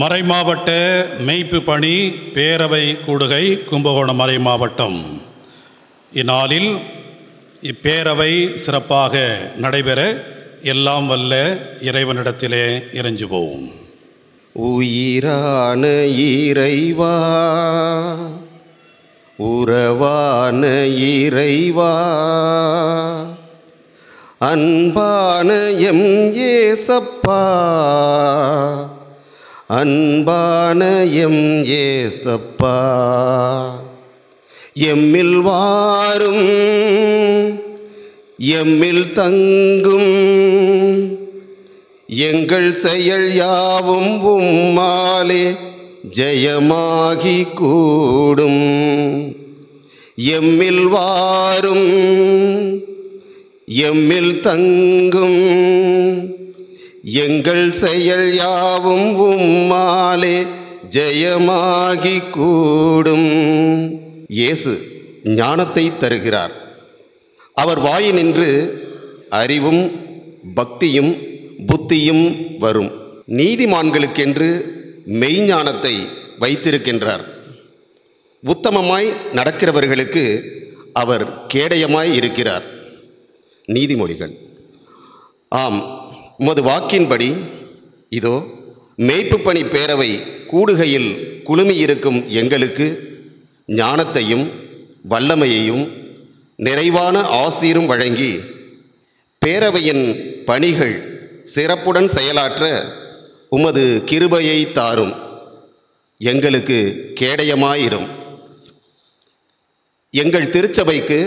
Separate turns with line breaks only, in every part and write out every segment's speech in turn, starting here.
மறைமாவட்ட மெய்ப்பு பணி பேரவை கூடுகை கும்பகோணம் மறை மாவட்டம். இந்நாளில் இப்பேரவை சிறப்பாக நடைபெற எல்லாம் வல்ல இறைவனிடத்திலே இறைஞ்சுவோம்.
உயிரான இறைவா, உறவான இறைவா, அன்பான எம் ஏசப்பா, அன்பான எம் ஏசப்பா, எம்மில் வாரும் எம்மில் தங்கும், எங்கள் செயல் யாவும் உம்மாலே ஜெயமாகி கூடும். எம்மில் வாரும் எம்மில் தங்கும், எங்கள் செயல் யாவும் உம்மாலே ஜெயமாகி கூடும். இயேசு ஞானத்தை தருகிறார். அவர் வாயினின்று அறிவும் பக்தியும் புத்தியும் வரும். நீதிமான்களுக்கென்று மெய்ஞானத்தை வைத்திருக்கின்றார். உத்தமமாய் நடக்கிறவர்களுக்கு அவர் கேடயமாய் இருக்கிறார். நீதிமொழிகள். ஆம், உமது வாக்கின்படி இதோ மேய்ப்பு பணி பேரவை கூடுகையில் குழுமியிருக்கும் எங்களுக்கு ஞானத்தையும் வல்லமையையும் நிறைவான ஆசீரும் வழங்கி பேரவையின் பணிகள் சிறப்புடன் செயலாற்ற உமது கிருபையை தாரும். எங்களுக்கு கேடயமாயிரும். எங்கள் திருச்சபைக்கு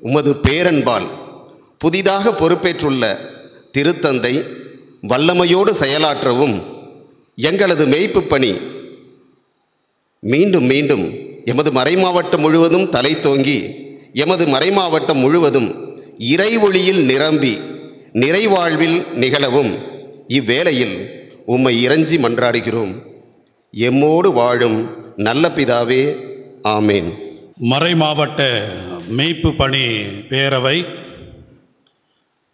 உமது பேரன்பால் புதிதாக பொறுப்பேற்றுள்ள திருத்தந்தை வல்லமையோடு செயலாற்றவும் எங்களது மேய்ப்பு பணி மீண்டும் மீண்டும் எமது மறைமாவட்டம் முழுவதும் தலை தோங்கி எமது மறைமாவட்டம் முழுவதும் இறை ஒளியில் நிரம்பி நிறைவாழ்வில் நிகழவும் இவ்வேளையில் உம்மை இறைஞ்சி மன்றாடுகிறோம். எம்மோடு வாழும் நல்ல பிதாவே, ஆமேன்.
மறைமாவட்ட மெய்ப்பு பணி பேரவை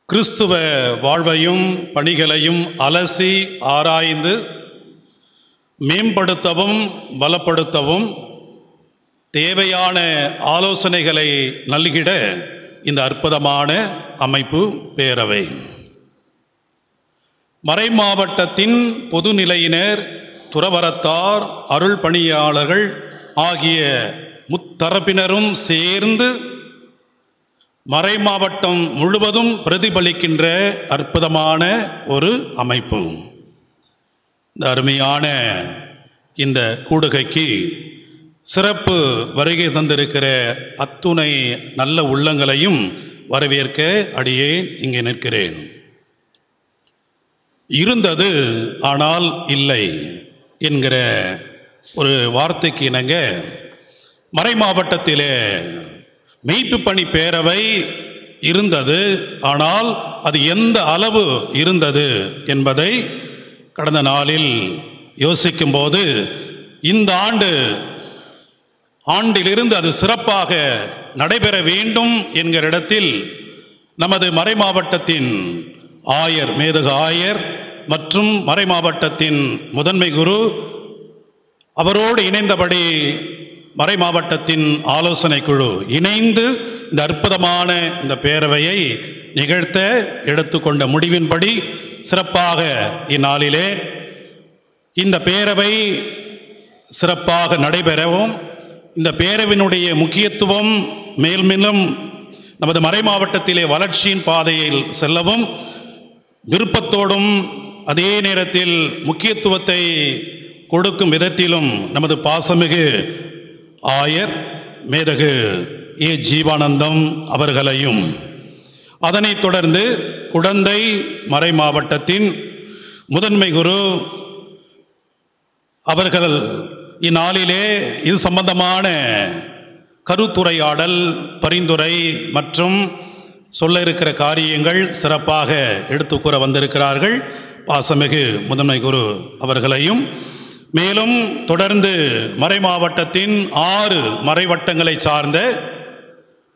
கிறிஸ்துவ வாழ்வையும் பணிகளையும் அலசி ஆராய்ந்து மேம்படுத்தவும் பலப்படுத்தவும் தேவையான ஆலோசனைகளை நல்கிட இந்த அற்புதமான அமைப்பு பேரவை. மறைமாவட்டத்தின் பொதுநிலையினர், துறவரத்தார், அருள் பணியாளர்கள் ஆகிய முத்தரப்பினரும் சேர்ந்து மறைமாவட்டம் முழுவதும் பிரதிபலிக்கின்ற அற்புதமான ஒரு அமைப்பு. இந்த அருமையான இந்த கூடுகைக்கு சிறப்பு வருகை தந்திருக்கிற அத்துணை நல்ல உள்ளங்களையும் வரவேற்க அடியேன் இங்கே நிற்கிறேன். இருந்தது ஆனால் இல்லை என்கிற ஒரு வார்த்தைக்கு இணங்க மறைமாவட்டத்திலே மெய்ப்பு பணி பேரவை இருந்தது. ஆனால் அது எந்த அளவு இருந்தது என்பதை கடந்த நாளில் யோசிக்கும்போது இந்த ஆண்டிலிருந்து அது சிறப்பாக நடைபெற வேண்டும் என்கிற இடத்தில் நமது மறைமாவட்டத்தின் ஆயர், மேதகு ஆயர் மற்றும் மறைமாவட்டத்தின் முதன்மை குரு அவரோடு இணைந்தபடி மறைமாவட்டத்தின் ஆலோசனை குழு இணைந்து இந்த அற்புதமான இந்த பேரவையை நிகழ்த்த எடுத்துக்கொண்ட முடிவின்படி சிறப்பாக இந்நாளிலே இந்த பேரவை சிறப்பாக நடைபெறவும் இந்த பேரவையினுடைய முக்கியத்துவம் மேல்மேலும் நமது மறைமாவட்டத்திலே வளர்ச்சியின் பாதையில் செல்லவும் விருப்பத்தோடும் அதே நேரத்தில் முக்கியத்துவத்தை கொடுக்கும் விதத்திலும் நமது பாசமிகு ஆயர் மேதகு ஏ ஜீவானந்தம் அவர்களையும் அதனைத் தொடர்ந்து குடந்தை மறைமாவட்டத்தின் முதன்மை குரு அவர்கள் இந்நாளிலே இது சம்பந்தமான கருத்துரையாடல், பரிந்துரை மற்றும் சொல்ல இருக்கிற காரியங்கள் சிறப்பாக எடுத்துக்கூற வந்திருக்கிறார்கள். பாசமிகு முதன்மை குரு அவர்களையும் மேலும் தொடர்ந்து மறைமாவட்டத்தின் 6 மறைவட்டங்களை சார்ந்த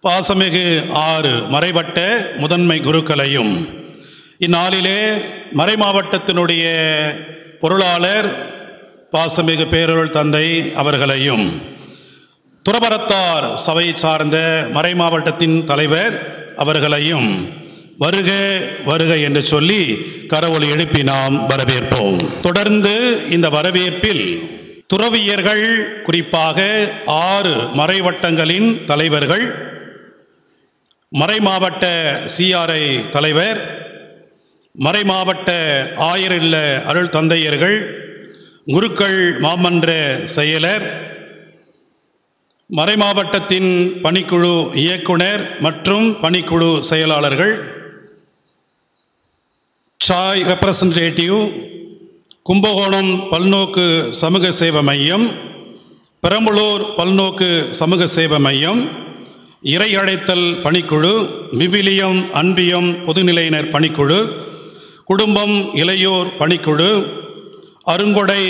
பாசமிகு 6 மறைவட்ட முதன்மை குருக்களையும் இந்நாளிலே மறைமாவட்டத்தினுடைய பொருளாளர் பாசமிகு பேரருள் தந்தை அவர்களையும், துறவரத்தார் சபை சார்ந்த மறைமாவட்டத்தின் தலைவர் அவர்களையும் வருக வருக என்று சொல்லி கரவொலி எழுப்பி நாம் வரவேற்போம். தொடர்ந்து இந்த வரவேற்பில் துறவியர்கள், குறிப்பாக 6 மறைவட்டங்களின் தலைவர்கள், மறைமாவட்ட CRI தலைவர், மறைமாவட்ட ஆயர் இல்ல அருள் தந்தையர்கள், குருக்கள் மாமன்ற செயலர், மறைமாவட்டத்தின் பணிக்குழு இயக்குனர் மற்றும் பணிக்குழு செயலாளர்கள், சாய் ரெப்ரசன்டேட்டிவ், கும்பகோணம் பல்நோக்கு சமூக சேவை மையம், பெரம்பலூர் பல்நோக்கு சமூக சேவை மையம், இறை அழைத்தல் பணிக்குழு, விவிலியம் அன்பியம் பொதுநிலையினர் பணிக்குழு, குடும்பம் இளையோர் பணிக்குழு, அருங்கொடை,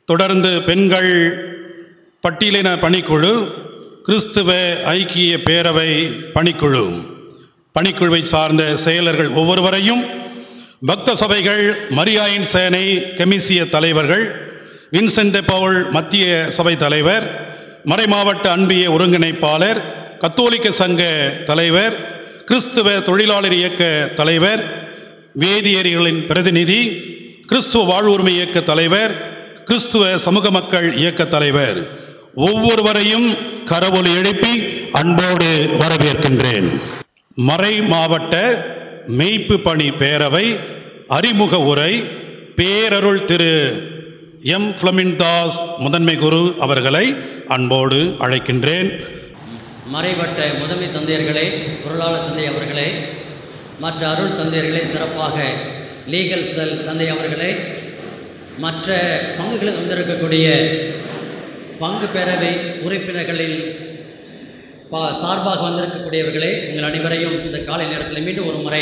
தொடர்ந்து பெண்கள் பட்டியலின பணிக்குழு, கிறிஸ்துவ ஐக்கிய பேரவை பணிக்குழு, பணிக்குழுவை சார்ந்த செயலர்கள் ஒவ்வொருவரையும், பக்த சபைகள், மரியாயின் சேனை கமிசிய தலைவர்கள், வின்சென்ட் de பவுல் மத்திய சபை தலைவர், மறைமாவட்ட அன்பிய ஒருங்கிணைப்பாளர், கத்தோலிக்க சங்க தலைவர், கிறிஸ்துவ தொழிலாளர் இயக்க தலைவர், வேதியர்களின் பிரதிநிதி, கிறிஸ்துவ வாழ்வுரிமை இயக்க தலைவர், கிறிஸ்துவ சமூக மக்கள் இயக்க தலைவர் ஒவ்வொருவரையும் கரவொலி எழுப்பி அன்போடு வரவேற்கின்றேன். மறை மாவட்ட மெய்ப்பு பணி பேரவை அறிமுக உரை பேரருள் திரு எம் ஃப்ளமின்தாஸ் முதன்மை குரு அவர்களை அன்போடு அழைக்கின்றேன்.
மறைவட்ட முதன்மை தந்தையர்களே, பொருளாளர் தந்தை அவர்களே, மற்ற அருள் தந்தையர்களே, சிறப்பாக லீகல் செல் தந்தை அவர்களே, மற்ற பங்குகளில் வந்திருக்கக்கூடிய பங்கு பேரவை உறுப்பினர்களில் சார்பாக வந்திருக்கக்கூடியவர்களே, உங்கள் அனைவரையும் இந்த காலை நேரத்தில் மீண்டும் ஒரு முறை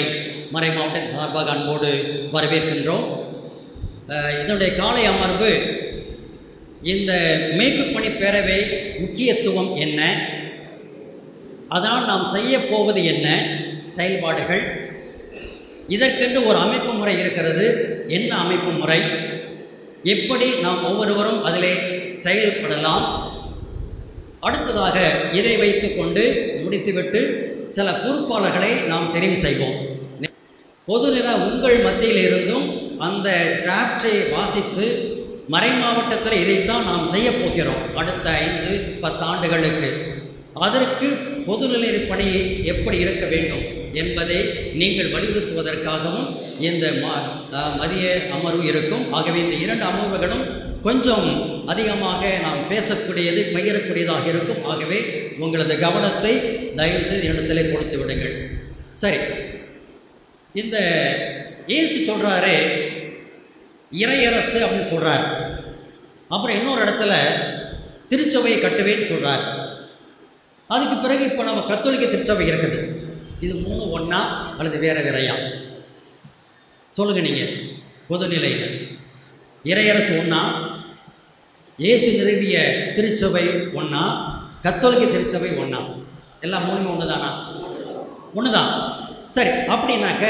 மறை மாவட்டத்தின் சார்பாக அன்போடு வரவேற்கின்றோம். இதனுடைய காலை அமர்வு இந்த மேய்ப்பு பணி பேரவை முக்கியத்துவம் என்ன, அதனால் நாம் செய்ய போவது என்ன, செயல்பாடுகள், இதற்கென்று ஒரு அமைப்பு முறை இருக்கிறது, என்ன அமைப்பு முறை, எப்படி நாம் ஒவ்வொருவரும் அதிலே செயல்படலாம், அடுத்ததாக இதை வைத்து கொண்டு முடித்துவிட்டு சில பொறுப்பாளர்களை நாம் தெரிவு செய்வோம். பொதுநில உங்கள் மத்தியில் இருந்தும் அந்த டிராஃப்டை வாசித்து மறை மாவட்டத்தில் இதைத்தான் நாம் செய்ய போகிறோம் அடுத்த 5-10 ஆண்டுகளுக்கு, அதற்கு பொதுநிலை பணி எப்படி இருக்க வேண்டும் என்பதை நீங்கள் வலியுறுத்துவதற்காகவும் இந்த மதிய அமர்வு இருக்கும். ஆகவே இந்த 2 அமர்வுகளும் கொஞ்சம் அதிகமாக நாம் பேசக்கூடியது, பகிரக்கூடியதாக இருக்கும். ஆகவே உங்களது கவனத்தை தயவுசெய்து இடத்திலே கொடுத்து விடுங்கள். சரி, இந்த இயேசு சொல்கிறாரு இறையரசு அப்படின்னு சொல்கிறார். அப்புறம் இன்னொரு இடத்துல திருச்சபையை கட்டுவேன்னு சொல்கிறார். அதுக்கு பிறகு இப்போ நம்ம கத்தோலிக்க திருச்சபை இருக்குது. இது 3 ஒன்றா அல்லது வேற வேறையா சொல்லுங்கள் நீங்கள்? பொதுநிலையில் இறையரசு ஒன்றா, இயேசு நிறுவிய திருச்சபை ஒன்றா, கத்தோலிக்க திருச்சபை ஒன்றா? எல்லாம் 3 ஒன்று தானா? ஒன்று தான். சரி, அப்படின்னாக்க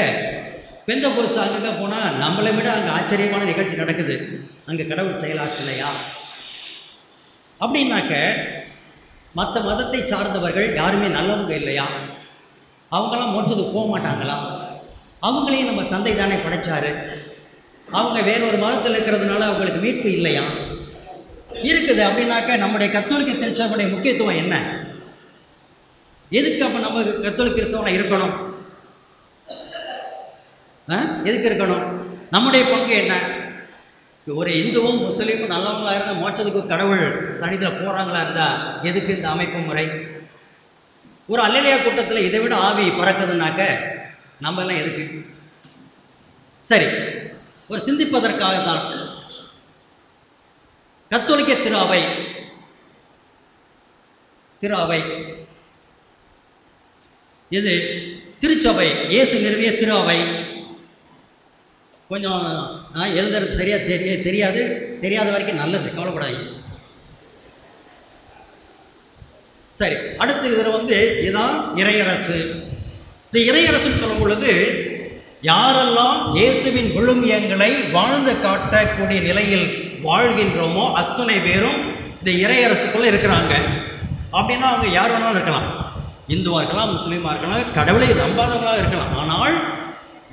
பெந்தகோஸ்து அங்கங்கே போனால் நம்மளை விட அங்கே ஆச்சரியமான நிகழ்ச்சி நடக்குது, அங்கே கடவுள் செயலாற்றலையா? அப்படின்னாக்க மற்ற மதத்தை சார்ந்தவர்கள் யாருமே நல்லவங்க இல்லையா? அவங்களாம் மோட்சத்துக்கு போக மாட்டாங்களா? அவங்களையும் நம்ம தந்தை தானே படைச்சாரு. அவங்க வேறொரு மதத்தில் இருக்கிறதுனால அவங்களுக்கு மீட்பு இல்லையா? இருக்குது. அப்படின்னாக்க நம்முடைய கத்தோலிக்க திருச்சபையுடைய முக்கியத்துவம் என்ன? எதுக்கு அப்போ நம்ம கத்தோலிக்க திருச்சபை இருக்கணும்? எதுக்கு இருக்கணும்? நம்முடைய பங்கு என்ன? ஒரு இந்துவும் முஸ்லீமும் நல்லவங்களா இருந்தால் மோட்சத்துக்கு கடவுள் சனித்தில் போகிறாங்களா இருந்தால் எதுக்கு இந்த அமைப்பு முறை? ஒரு அல்லேலியா கூட்டத்தில் இதை விட ஆவி பறக்குதுன்னாக்க நம்ம எல்லாம் எதுக்கு? சரி, ஒரு சிந்திப்பதற்காகத்தான் கத்தோலிக்க திரு அவை இது திருச்சபை, இயேசு நிறுவிய திரு அவை. கொஞ்சம் எழுதுறது சரியாக தெரியாத வரைக்கும் நல்லது, கவலைப்படாதீங்க. சரி, அடுத்து இதில் இதுதான் இறையரசு. இந்த இறையரசுன்னு சொல்லும் பொழுது யாரெல்லாம் இயேசுவின் விழுமியங்களை வாழ்ந்து காட்டக்கூடிய நிலையில் வாழ்கின்றோமோ அத்தனை பேரும் இந்த இறையரசுக்குள்ளே இருக்கிறாங்க. அப்படின்னா அவங்க யார் வேணாலும் இருக்கலாம், இந்துவாக இருக்கலாம், முஸ்லீமாக இருக்கலாம், கடவுளை நம்பாதவர்களாக இருக்கலாம். ஆனால்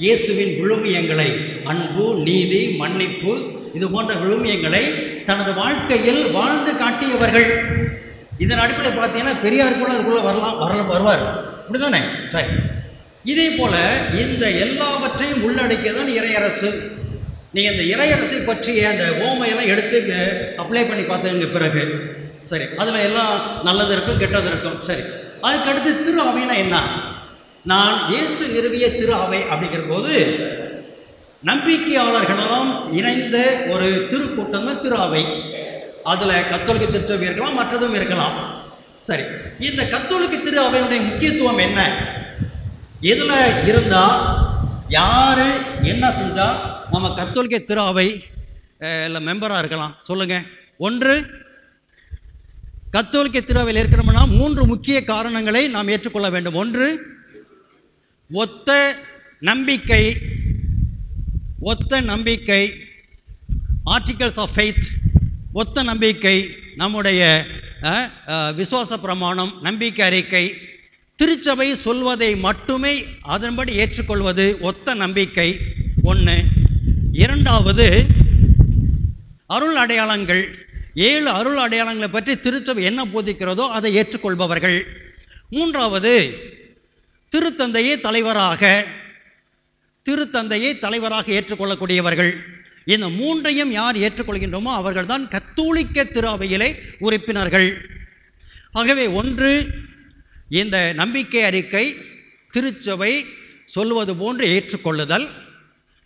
இயேசுவின் விழுமியங்களை, அன்பு, நீதி, மன்னிப்பு, இது போன்ற விழுமியங்களை தனது வாழ்க்கையில் வாழ்ந்து காட்டியவர்கள். இதன் அடிப்படையில் பார்த்தீங்கன்னா பெரியார் கூட அதுக்குள்ளே வருவார், அப்படிதானே? சரி, இதே போல் இந்த எல்லாவற்றையும் உள்ளடக்கியதான் இறையரசு. நீங்கள் இந்த இறையரசை பற்றிய அந்த ஓமையெல்லாம் எடுத்து அப்ளை பண்ணி பார்த்ததுங்க பிறகு சரி, அதில் எல்லாம் நல்லது இருக்கும், கெட்டது இருக்கும். சரி, அதுக்கடுத்து திரு அவைனா என்ன? நான் இயேசு நிறுவிய திரு அவை அப்படிங்கிற போது நம்பிக்கையாளர்களெல்லாம் இணைந்த ஒரு திருக்கூட்டம் தான் திரு அவை. அதில் கத்தோலிக்க திருச்சபை இருக்கலாம், மற்றதும் இருக்கலாம். சரி, இந்த கத்தோலிக்க திரு அவையுடைய முக்கியத்துவம் என்ன? எதில் இருந்தால் யார் என்ன செஞ்சால் நம்ம கத்தோலிக்க திரு அவை இல்லை மெம்பராக இருக்கலாம்? சொல்லுங்கள். ஒன்று, கத்தோலிக்க திரு அவையில் இருக்கணும்னா 3 முக்கிய காரணங்களை நாம் ஏற்றுக்கொள்ள வேண்டும். ஒன்று, ஒத்த நம்பிக்கை, ஆர்டிகல்ஸ் ஆஃப் ஃபெய்த், ஒத்த நம்பிக்கை, நம்முடைய விசுவாச பிரமாணம், நம்பிக்கை அறிக்கை, திருச்சபை சொல்வதை மட்டுமே அதன்படி ஏற்றுக்கொள்வது ஒத்த நம்பிக்கை. ஒன்று. இரண்டாவது, அருள் அடையாளங்கள், 7 அருள் அடையாளங்களை பற்றி திருச்சபை என்ன போதிக்கிறதோ அதை ஏற்றுக்கொள்பவர்கள். மூன்றாவது, திருத்தந்தையை தலைவராக ஏற்றுக்கொள்ளக்கூடியவர்கள். இந்த 3ஐயும் யார் ஏற்றுக்கொள்கின்றோமோ அவர்கள்தான் கத்தோலிக்க திரு அவையிலே உறுப்பினர்கள். ஆகவே ஒன்று, இந்த நம்பிக்கை அறிக்கை திருச்சபை சொல்வது போன்று ஏற்றுக்கொள்ளுதல்.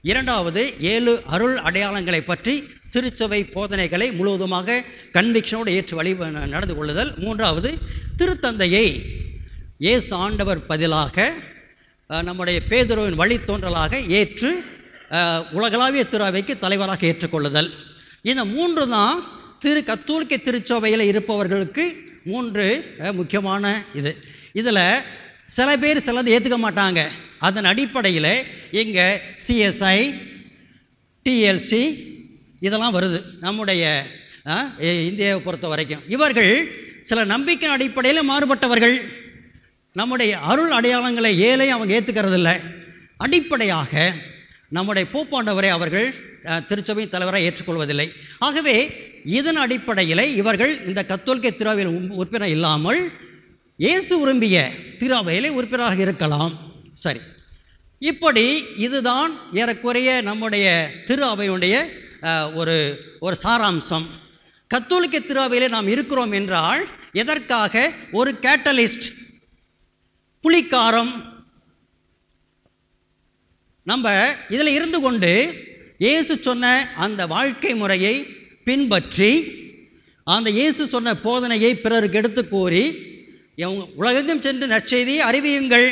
இரண்டாவது, 7 அருள் அடையாளங்களை பற்றி திருச்சபை போதனைகளை முழுவதுமாக கன்விக்ஷனோடு ஏற்று நடந்து கொள்ளுதல். மூன்றாவது, திருத்தந்தையை இயேசு ஆண்டவர் பதிலாக நம்முடைய பேதுருவின் வழித்தோன்றலாக ஏற்று உலகளாவிய திரு அவைக்கு தலைவராக ஏற்றுக்கொள்ளுதல். இந்த 3 தான் கத்தோலிக்க திருச்சபையில் இருப்பவர்களுக்கு 3 முக்கியமான இது. இதில் சில பேர் சிலது ஏற்றுக்க மாட்டாங்க. அதன் அடிப்படையில் இங்கே சிஎஸ்ஐ, டிஎல்சி இதெல்லாம் வருது நம்முடைய இந்தியாவை பொறுத்த வரைக்கும். இவர்கள் சில நம்பிக்கை அடிப்படையில் மாறுபட்டவர்கள். நம்முடைய அருள் அடையாளங்களை 7ஐயும் அவங்க ஏற்றுக்கிறதில்ல. அடிப்படையாக நம்முடைய போப்பாண்டவரை அவர்கள் திருச்சபை தலைவராக ஏற்றுக்கொள்வதில்லை. ஆகவே இதன் அடிப்படையில் இவர்கள் இந்த கத்தோலிக்க திரு அவையில் உறுப்பினர் இல்லாமல் இயேசு விரும்பிய திரு அவையில் உறுப்பினராக இருக்கலாம். சரி, இப்படி இதுதான் ஏறக்குறைய நம்முடைய திரு அவையுடைய ஒரு சாராம்சம். கத்தோலிக்க திரு அவையில் நாம் இருக்கிறோம் என்றால் எதற்காக? ஒரு கேட்டலிஸ்ட், புலிக்காரம். நம்ம இதில் இருந்து கொண்டு இயேசு சொன்ன அந்த வாழ்க்கை முறையை பின்பற்றி அந்த இயேசு சொன்ன போதனையை பிறருக்கு எடுத்து கூறி உலகெங்கும் சென்று நற்செய்தியை அறிவியுங்கள்.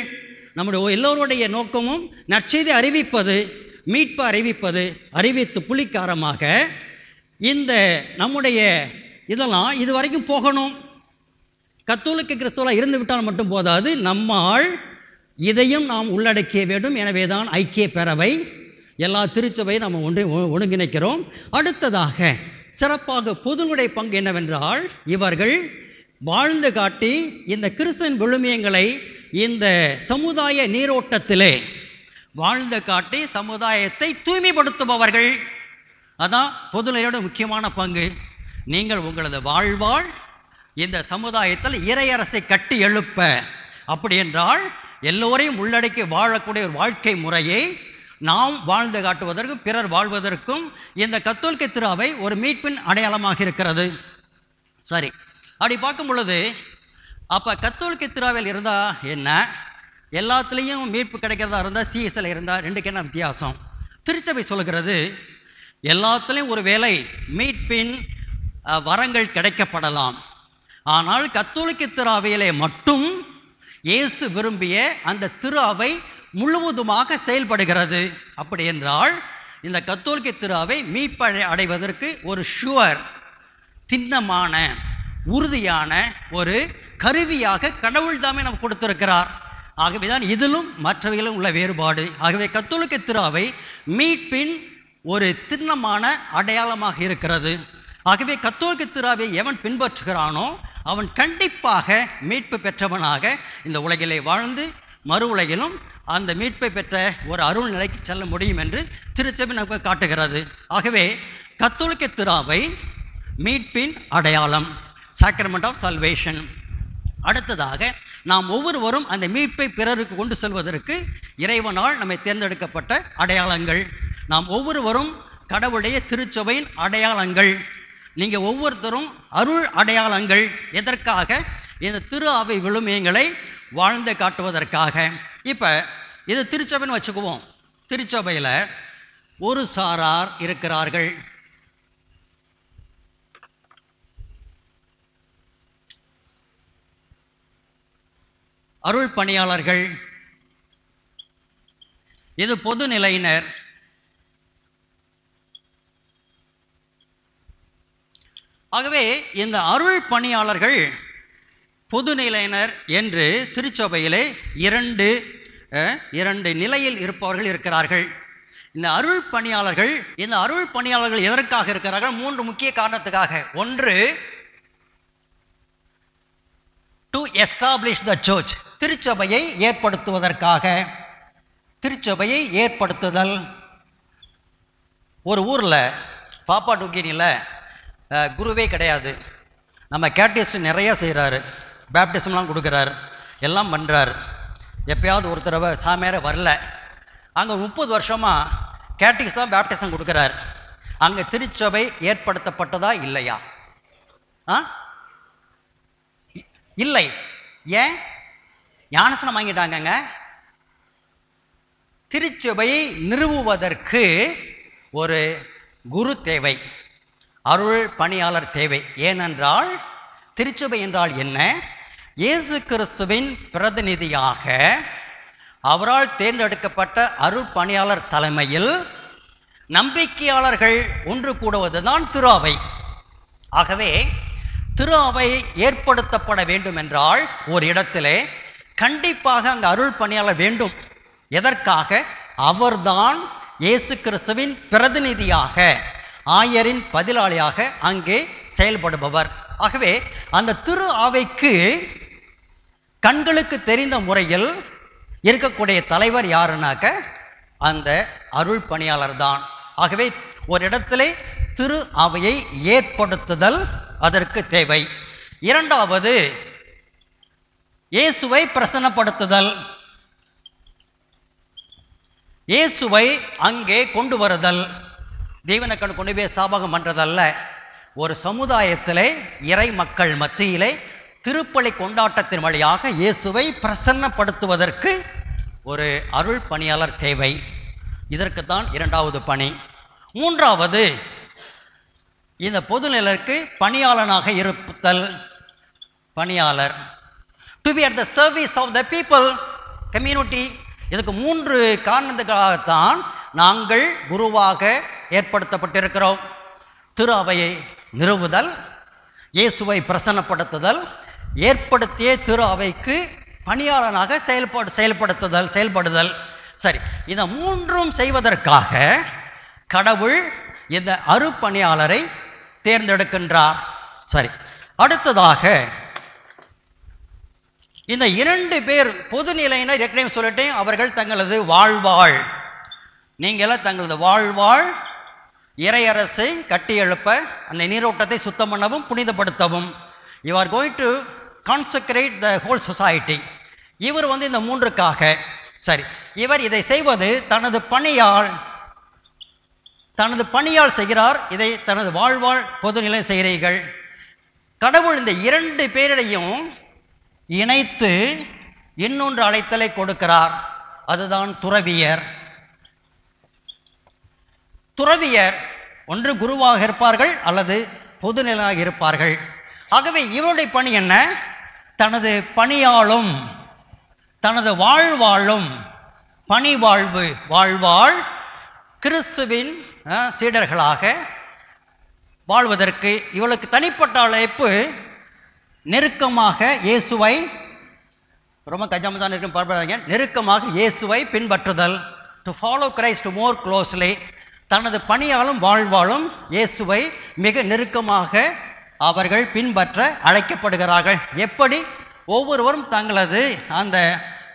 நம்முடைய எல்லோருடைய நோக்கமும் நற்செய்தி அறிவிப்பது, மீட்பு அறிவிப்பது. அறிவித்து புலிக்காரமாக இந்த நம்முடைய இதெல்லாம் இது வரைக்கும் போகணும். கத்தோலிக்க கிறிஸ்துவலாக இருந்து விட்டால் மட்டும் போதாது, நம்மால் இதையும் நாம் உள்ளடக்கிய வேண்டும். எனவே தான் ஐக்கிய பேரவை, எல்லா திருச்சபையும் நம்ம ஒருங்கிணைக்கிறோம். அடுத்ததாக சிறப்பாக பொதுவுடைய பங்கு என்னவென்றால், இவர்கள் வாழ்ந்து காட்டி இந்த கிறிஸ்தன் விழுமியங்களை இந்த சமுதாய நீரோட்டத்திலே வாழ்ந்து காட்டி சமுதாயத்தை தூய்மைப்படுத்துபவர்கள். அதான் பொதுநிலையோட முக்கியமான பங்கு. நீங்கள் உங்களது வாழ்வாள் இந்த சமுதாயத்தில் இறையரசை கட்டி எழுப்ப, அப்படி என்றால் எல்லோரையும் உள்ளடக்கி வாழக்கூடிய ஒரு வாழ்க்கை முறையை நாம் வாழ்ந்து காட்டுவதற்கும் பிறர் வாழ்வதற்கும் இந்த கத்தோலிக்க திரு அவை ஒரு மீட்பின் அடையாளமாக இருக்கிறது. சரி, அப்படி பார்க்கும் பொழுது அப்போ கத்தோலிக்க திரு அவையில் இருந்தால் என்ன, எல்லாத்துலேயும் மீட்பு கிடைக்கிறதா இருந்தால் சிஎஸ்எல் இருந்தால் ரெண்டுக்கு என்ன வித்தியாசம்? திருச்சபை சொல்கிறது எல்லாத்துலேயும் ஒரு வேளை மீட்பின் வரங்கள் கிடைக்கப்படலாம். ஆனால் கத்தோலிக்க திரு அவையிலே மட்டும் இயேசு விரும்பிய அந்த திரு அவை முழுவதுமாக செயல்படுகிறது. அப்படி என்றால் இந்த கத்தோலிக்க திரு அவை மீட்பு அடைவதற்கு ஒரு ஷுவர், திண்ணமான, உறுதியான ஒரு கருவியாக கடவுள் தாமே நமக்கு கொடுத்திருக்கிறார். ஆகவே தான் இதிலும் மற்றவைகளும் உள்ள வேறுபாடு. ஆகவே கத்தோலிக்க திரு அவை மீட்பின் ஒரு திண்ணமான அடையாளமாக இருக்கிறது. ஆகவே கத்தோலிக்க திருவை எவன் பின்பற்றுகிறானோ அவன் கண்டிப்பாக மீட்பு பெற்றவனாக இந்த உலகிலே வாழ்ந்து மறு உலகிலும் அந்த மீட்பை பெற்ற ஒரு அருள் நிலைக்கு செல்ல முடியும் என்று திருச்சபை நமக்கு காட்டுகிறது. ஆகவே கத்தோலிக்க திருவை மீட்பின் அடையாளம், சாக்ரமெண்ட் ஆஃப் சல்வேஷன். அடுத்ததாக நாம் ஒவ்வொருவரும் அந்த மீட்பை பிறருக்கு கொண்டு செல்வதற்கு இறைவனால் நம்மை தேர்ந்தெடுக்கப்பட்ட அடையாளங்கள். நாம் ஒவ்வொருவரும் கடவுளுடைய திருச்சபையின் அடையாளங்கள். நீங்கள் ஒவ்வொருத்தரும் அருள் அடையாளங்கள். எதற்காக? இந்த திரு அவை விழுமியங்களை வாழ்ந்து காட்டுவதற்காக. இப்போ இது திருச்சபைன்னு வச்சுக்குவோம். திருச்சபையில் ஒரு சாரார் இருக்கிறார்கள். அருள் பணியாளர்கள். இது பொதுநிலையினர். ஆகவே இந்த அருள் பணியாளர்கள் பொதுநிலையினர் என்று திருச்சபையிலே இரண்டு நிலையில் இருப்பவர்கள் இருக்கிறார்கள். இந்த அருள் பணியாளர்கள் எதற்காக இருக்கிறார்கள்? 3 முக்கிய காரணத்துக்காக. ஒன்று, டு எஸ்டாப்ளிஷ் த சர்ச், திருச்சபையை ஏற்படுத்துவதற்காக. திருச்சபையை ஏற்படுத்துதல். ஒரு ஊரில் பாப்பா டுகினியில் குருவே கிடையாது. நம்ம கேட்டிஸ்ட் நிறையா செய்கிறாரு, பேப்டிசம்லாம் கொடுக்குறாரு, எல்லாம் பண்ணுறாரு. எப்போயாவது ஒரு தடவை சாமியார வரல. அங்கே 30 வருஷமாக கேட்டிக்ஸ் தான் பேப்டிசம் கொடுக்குறாரு. அங்கே திருச்சபை ஏற்படுத்தப்பட்டதா இல்லையா? இல்லை. ஏன்? ஞானஸ்நானம் வாங்கிட்டாங்கங்க. திருச்சபையை நிறுவுவதற்கு ஒரு குரு தேவை, அருள் பணியாளர் தேவை. ஏனென்றால் திருச்சபை என்றால் என்ன? இயேசு கிறிஸ்துவின் பிரதிநிதியாக அவரால் தேர்ந்தெடுக்கப்பட்ட அருள் பணியாளர் தலைமையில் நம்பிக்கையாளர்கள் ஒன்று கூடுவதுதான் திரு அவை. ஆகவே திரு அவை ஏற்படுத்தப்பட வேண்டும் என்றால் ஒரு இடத்திலே கண்டிப்பாக அங்கே அருள் பணியாளர் வேண்டும். எதற்காக? அவர்தான் இயேசு கிறிஸ்துவின் பிரதிநிதியாக, ஆயரின் பதிலாளியாக அங்கே செயல்படுபவர். ஆகவே அந்த திரு அவைக்கு கண்களுக்கு தெரிந்த முறையில் இருக்கக்கூடிய தலைவர் யாருனாக்க அந்த அருள் பணியாளர் தான். ஆகவே ஒரு இடத்திலே திரு அவையை ஏற்படுத்துதல் அதற்கு தேவை. இரண்டாவது, இயேசுவை பிரசன்னப்படுத்துதல், இயேசுவை அங்கே கொண்டு வருதல். தெய்வனக்கண் கொண்டு போய் சாபகம் பண்ணுறதல்ல. ஒரு சமுதாயத்திலே இறை மக்கள் மத்தியிலே திருப்பலி கொண்டாட்டத்தின் வழியாக இயேசுவை பிரசன்னப்படுத்துவதற்கு ஒரு அருள் பணியாளர் தேவை. இதற்குத்தான் இரண்டாவது பணி. மூன்றாவது, இந்த பொதுநிலைக்கு பணியாளனாக இருத்தல். பணியாளர், to be at the service of the people, community. இதுக்கு 3 காரணத்துக்காகத்தான் நாங்கள் குருவாக ஏற்படுத்தப்பட்டிருக்கிறோம். திரு அவையை நிறுவுதல், இயேசுவை பிரசன்னப்படுத்துதல், ஏற்படுத்திய திரு அவைக்கு பணியாளனாக செயல்படுதல். சரி, இந்த 3ம் செய்வதற்காக கடவுள் இந்த அருப்பணியாளரை தேர்ந்தெடுக்கின்றார். சரி, அடுத்ததாக இந்த 2 பேர் பொதுநிலையினர் ஏற்கனவே சொல்லிட்டேன். அவர்கள் தங்களது வாழ்வாள், நீங்களாம் தங்களது வாழ்வாள் இறையரசை கட்டி எழுப்ப, அந்த நீரோட்டத்தை சுத்தம் பண்ணவும் புனிதப்படுத்தவும். You are going to consecrate the whole society. இவர் இந்த 3க்காக. சரி, இவர் இதை செய்வது தனது பணியால் செய்கிறார். இதை தனது வாழ்வாள் பொதுநிலை செய்கிறீர்கள். கடவுள் இந்த 2 பேரிடையும் இணைத்து இன்னொன்று அழைத்தலை கொடுக்கிறார். அதுதான் துறவியர். துறவியர் ஒன்று குருவாக இருப்பார்கள் அல்லது பொதுநிலையாக இருப்பார்கள். ஆகவே இவருடைய பணி என்ன? தனது பணியாலும் தனது வாழ்வாளும் வாழ்வாள் கிறிஸ்துவின் சீடர்களாக வாழ்வதற்கு இவளுக்கு தனிப்பட்ட அழைப்பு நெருக்கமாக இயேசுவை, ரொம்ப கஜாம தான் இருக்கும் பார்ப்பாங்க, நெருக்கமாக இயேசுவை பின்பற்றுதல். To follow Christ more closely. தனது பணியாலும் வாழ்வாலும் இயேசுவை மிக நெருக்கமாக அவர்கள் பின்பற்ற அழைக்கப்படுகிறார்கள். எப்படி? ஒவ்வொருவரும் தங்களது அந்த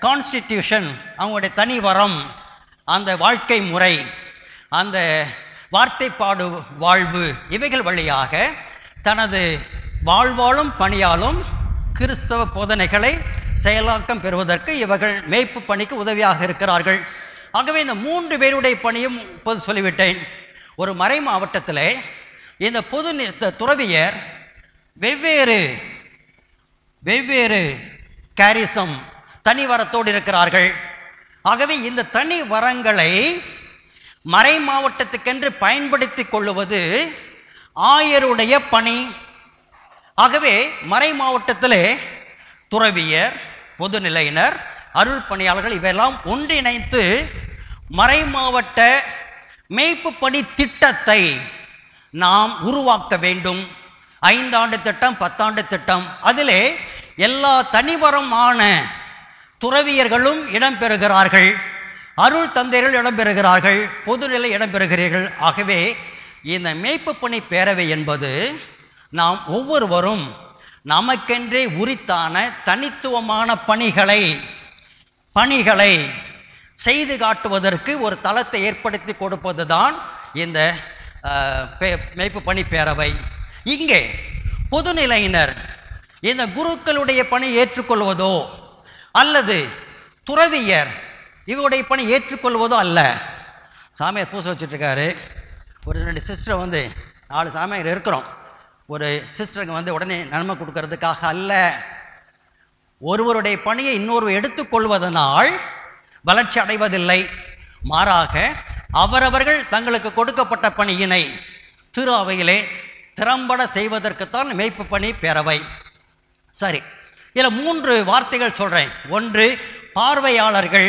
கான்ஸ்டிடியூஷன், அவங்களுடைய தனி வரம், அந்த வாழ்க்கை முறை, அந்த வார்த்தைப்பாடு வாழ்வு, இவைகள் வழியாக தனது வாழ்வாலும் பணியாலும் கிறிஸ்தவ போதனைகளை செயலாக்கம் பெறுவதற்கு இவர்கள் மேய்ப்பு பணிக்கு உதவியாக இருக்கிறார்கள். ஆகவே இந்த 3 பேருடைய பணியும் இப்போது சொல்லிவிட்டேன். ஒரு மறை மாவட்டத்தில் இந்த துறவியர் வெவ்வேறு கேரிசம், தனி வரத்தோடு இருக்கிறார்கள். ஆகவே இந்த தனி வரங்களை மறை மாவட்டத்துக்கென்று பயன்படுத்தி கொள்ளுவது ஆயருடைய பணி. ஆகவே மறை மாவட்டத்தில் துறவியர், பொதுநிலையினர், அருள் பணியாளர்கள் இவையெல்லாம் ஒன்றிணைத்து மறை மாவட்ட மேய்ப்பு பணி திட்டத்தை நாம் உருவாக்க வேண்டும். 5 ஆண்டு திட்டம், 10 ஆண்டு திட்டம். அதிலே எல்லா தனிவரமான துறவியர்களும் இடம்பெறுகிறார்கள், அருள் தந்தையர்கள் இடம்பெறுகிறார்கள், பொதுநிலை இடம்பெறுகிறீர்கள். ஆகவே இந்த மேய்ப்பு பணி பேரவை என்பது நாம் ஒவ்வொருவரும் நமக்கென்றே உரித்தான தனித்துவமான பணிகளை செய்து காட்டுவதற்கு ஒரு தளத்தை ஏற்படுத்தி கொடுப்பது தான் இந்த மேய்ப்பு பணி பேரவை. இங்கே பொதுநிலையினர் இந்த குருக்களுடைய பணி ஏற்றுக்கொள்வதோ அல்லது துறவியர் இவருடைய பணி ஏற்றுக்கொள்வதோ அல்ல. சாமியார் பூசை வச்சுட்ருக்காரு. ஒரு 2 சிஸ்டர் 4 சாமியார் இருக்கிறோம். ஒரு சிஸ்டருங்க உடனே நன்மை கொடுக்கறதுக்காக அல்ல. ஒருவருடைய பணியை இன்னொருவர் எடுத்துக்கொள்வதனால் வளர்ச்சி அடைவதில்லை. மாறாக அவரவர்கள் தங்களுக்கு கொடுக்கப்பட்ட பணியினை திரு அவையிலே திறம்பட செய்வதற்குத்தான் மேய்ப்பு பணி பேரவை. சரி, இதில் 3 வார்த்தைகள் சொல்கிறேன். ஒன்று, பார்வையாளர்கள்.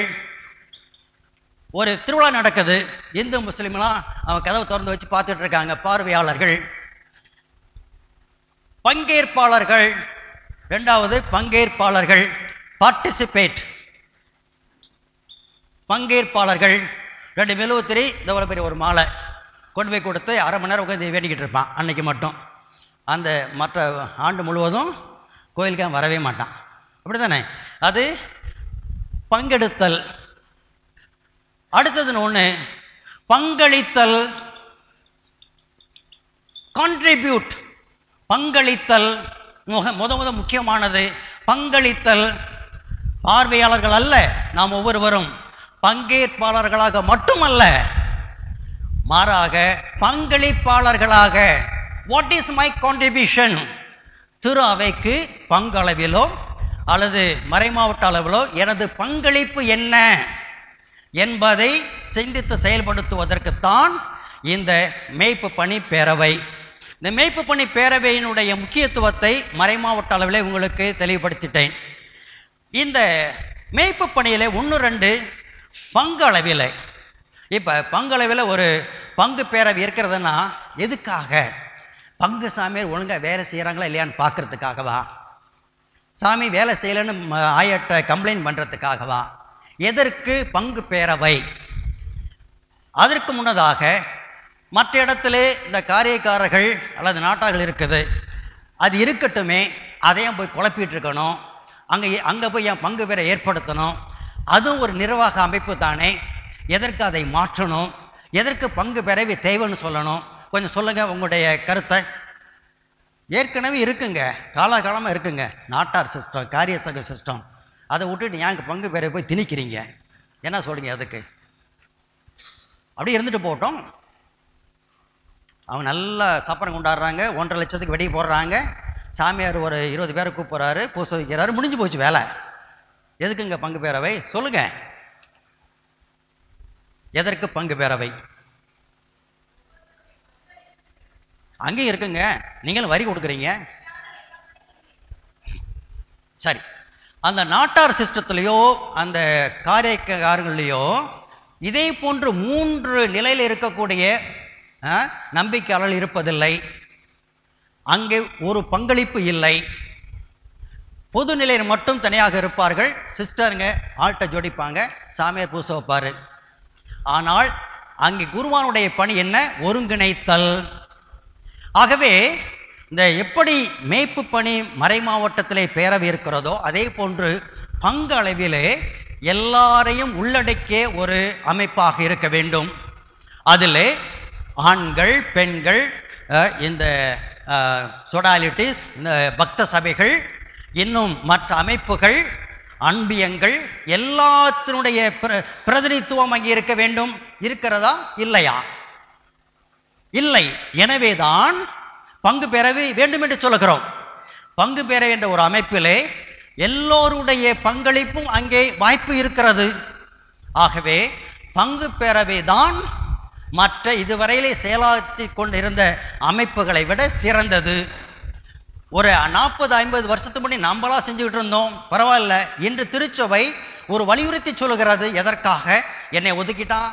ஒரு திருவிழா நடக்குது, இந்து முஸ்லீம்லாம் அவன் கதவை திறந்து வச்சு பார்த்துட்டு இருக்காங்க. பார்வையாளர்கள். பங்கேற்பாளர்கள். 2வது பங்கேற்பாளர்கள், பார்ட்டிசிபேட். பங்கேற்பாளர்கள் 2 மெழுகுத்திரி, இவ்வளோ பெரிய ஒரு மாலை கொண்டு போய் கொடுத்து அரை மணி நேரம் உட்காந்து வேண்டிக்கிட்டு இருப்பான். அன்னைக்கு மட்டும், அந்த மற்ற ஆண்டு முழுவதும் கோயிலுக்கு வரவே மாட்டான். அப்படி தானே? அது பங்கெடுத்தல். அடுத்ததுன்னு ஒன்று பங்களித்தல், கான்ட்ரிபியூட். பங்களித்தல் முக்கியமானது. பங்களித்தல். பார்வையாளர்கள் அல்ல, நாம் ஒவ்வொருவரும் பங்கேற்பாளர்களாக மட்டுமல்ல, மாறாக பங்களிப்பாளர்களாக. What is my contribution? திரு அவைக்கு பங்களவிலோ அல்லது மறைமாவட்ட அளவிலோ எனது பங்களிப்பு என்ன என்பதை சிந்தித்து செயல்படுத்துவதற்குத்தான் இந்த மேய்ப்பு பணி பேரவை. இந்த மேய்ப்பு பணி பேரவையினுடைய முக்கியத்துவத்தை மறைமாவட்ட அளவில் உங்களுக்கு தெளிவுபடுத்திட்டேன். இந்த மேய்ப்பு பணியில் 1-2 பங்கு அளவில். இப்போ பங்கு அளவில் ஒரு பங்கு பேரவை இருக்கிறதுனா எதுக்காக? பங்கு சாமியார் ஒழுங்காக வேலை செய்கிறாங்களா இல்லையான்னு பார்க்குறதுக்காகவா? சாமி வேலை செய்யலைன்னு ஆயட்ட கம்ப்ளைண்ட் பண்ணுறதுக்காகவா? எதற்கு பங்கு பேரவை? அதற்கு முன்னதாக மற்ற இடத்துல இந்த காரியக்காரர்கள் அல்லது நாட்டார்கள் இருக்குது, அது இருக்கட்டுமே, அதையும் போய் குழப்பிட்டு இருக்கணும். அங்கே போய் என் பங்கு பேரை ஏற்படுத்தணும். அதுவும் ஒரு நிர்வாக அமைப்பு தானே. எதற்கு அதை மாற்றணும்? எதற்கு பங்கு பேரவை தேவைன்னு சொல்லணும்? கொஞ்சம் சொல்லுங்கள் உங்களுடைய கருத்தை. ஏற்கனவே இருக்குங்க, காலகாலமாக இருக்குங்க நாட்டார் சிஸ்டம், காரிய சங்க சிஸ்டம். அதை விட்டுட்டு ஏன் பங்கு பேரை போய் திணிக்கிறீங்க? என்ன சொல்கிறீங்க? அதுக்கு அப்படியே இருந்துட்டு போட்டோம். அவங்க நல்லா சப்பரம் கொண்டாடுறாங்க, 1.5 லட்சத்துக்கு வெடி போடுறாங்க. சாமியார் ஒரு 20 பேரை கூப்பிட்றாரு, பூசை வைக்கிறாரு, முடிஞ்சு போச்சு வேலை. எதுக்குங்க பங்கு பேரவை? சொல்லுங்கள், எதற்கு பங்கு பேரவை? அங்கேயும் இருக்குங்க, நீங்களும் வரி கொடுக்குறீங்க. சரி, அந்த நாட்டார் சிஸ்டத்துலேயோ அந்த காரியக்காரங்களையோ இதே போன்று 3 நிலையில் இருக்கக்கூடிய நம்பிக்கையாளர்கள் இருப்பதில்லை. அங்கே ஒரு பங்களிப்பு இல்லை. பொது நிலையில் மட்டும் தனியாக இருப்பார்கள். சிஸ்டருங்க ஆள்கிட்ட ஜோடிப்பாங்க, சாமியார் பூசை வைப்பார். ஆனால் அங்கே குருவானுடைய பணி என்ன? ஒருங்கிணைத்தல். ஆகவே இந்த எப்படி மேய்ப்பு பணி மறை மாவட்டத்திலே பேரவை இருக்கிறதோ அதே போன்று பங்கு அளவிலே எல்லாரையும் உள்ளடக்கிய ஒரு அமைப்பாக இருக்க வேண்டும். அதில் ஆண்கள், பெண்கள், இந்த சொடாலிட்டிஸ், இந்த பக்த சபைகள், இன்னும் மற்ற அமைப்புகள், அன்பியங்கள் எல்லாத்தினுடைய பிரதிநிதித்துவம் அங்கே இருக்க வேண்டும். இருக்கிறதா? இல்லையா? இல்லை. எனவேதான் பங்கு பேரவை வேண்டும் என்று சொல்லுகிறோம். பங்கு பேரவை என்ற ஒரு அமைப்பிலே எல்லோருடைய பங்களிப்பும் அங்கே வாய்ப்பு இருக்கிறது. ஆகவே பங்கு பேரவை தான் மற்ற இதுவரையிலே செயலாற்றி கொண்டிருந்த அமைப்புகளை விட சிறந்தது. ஒரு 40-50 வருஷத்துக்கு முன்னாடி நம்மளா செஞ்சுக்கிட்டு இருந்தோம், பரவாயில்ல. இன்று திருச்சபை ஒரு வலியுறுத்தி சொல்லுகிறது. எதற்காக? என்னை ஒதுக்கிட்டான்,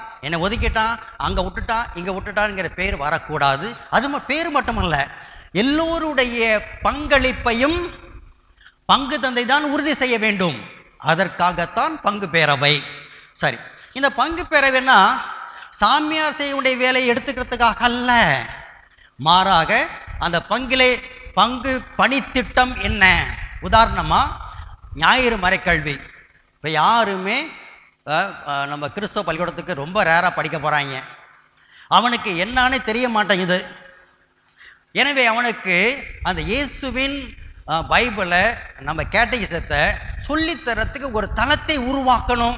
அங்கே விட்டுட்டான், இங்கே விட்டுட்டான்ங்கிற பேர் வரக்கூடாது. அது பேர் மட்டுமல்ல, எல்லோருடைய பங்களிப்பையும் பங்கு தந்தை தான் உறுதி செய்ய வேண்டும். அதற்காகத்தான் பங்கு பேரவை. சரி, இந்த பங்கு பேரவைன்னா சாமியார் செய்ய வேலையை எடுத்துக்கிறதுக்காக அல்ல, மாறாக அந்த பங்கு பணித்திட்டம் என்ன? உதாரணமாக ஞாயிறு மறைக்கல்வி. இப்போ யாருமே நம்ம கிறிஸ்தவ பள்ளிக்கூடத்துக்கு ரொம்ப ரேராக படிக்க போகிறாங்க. அவனுக்கு என்னான்னு தெரிய மாட்டேங்குது. எனவே அவனுக்கு அந்த இயேசுவின் பைபிளை, நம்ம கேட்டகிசத்தை சொல்லித்தரத்துக்கு ஒரு தளத்தை உருவாக்கணும்.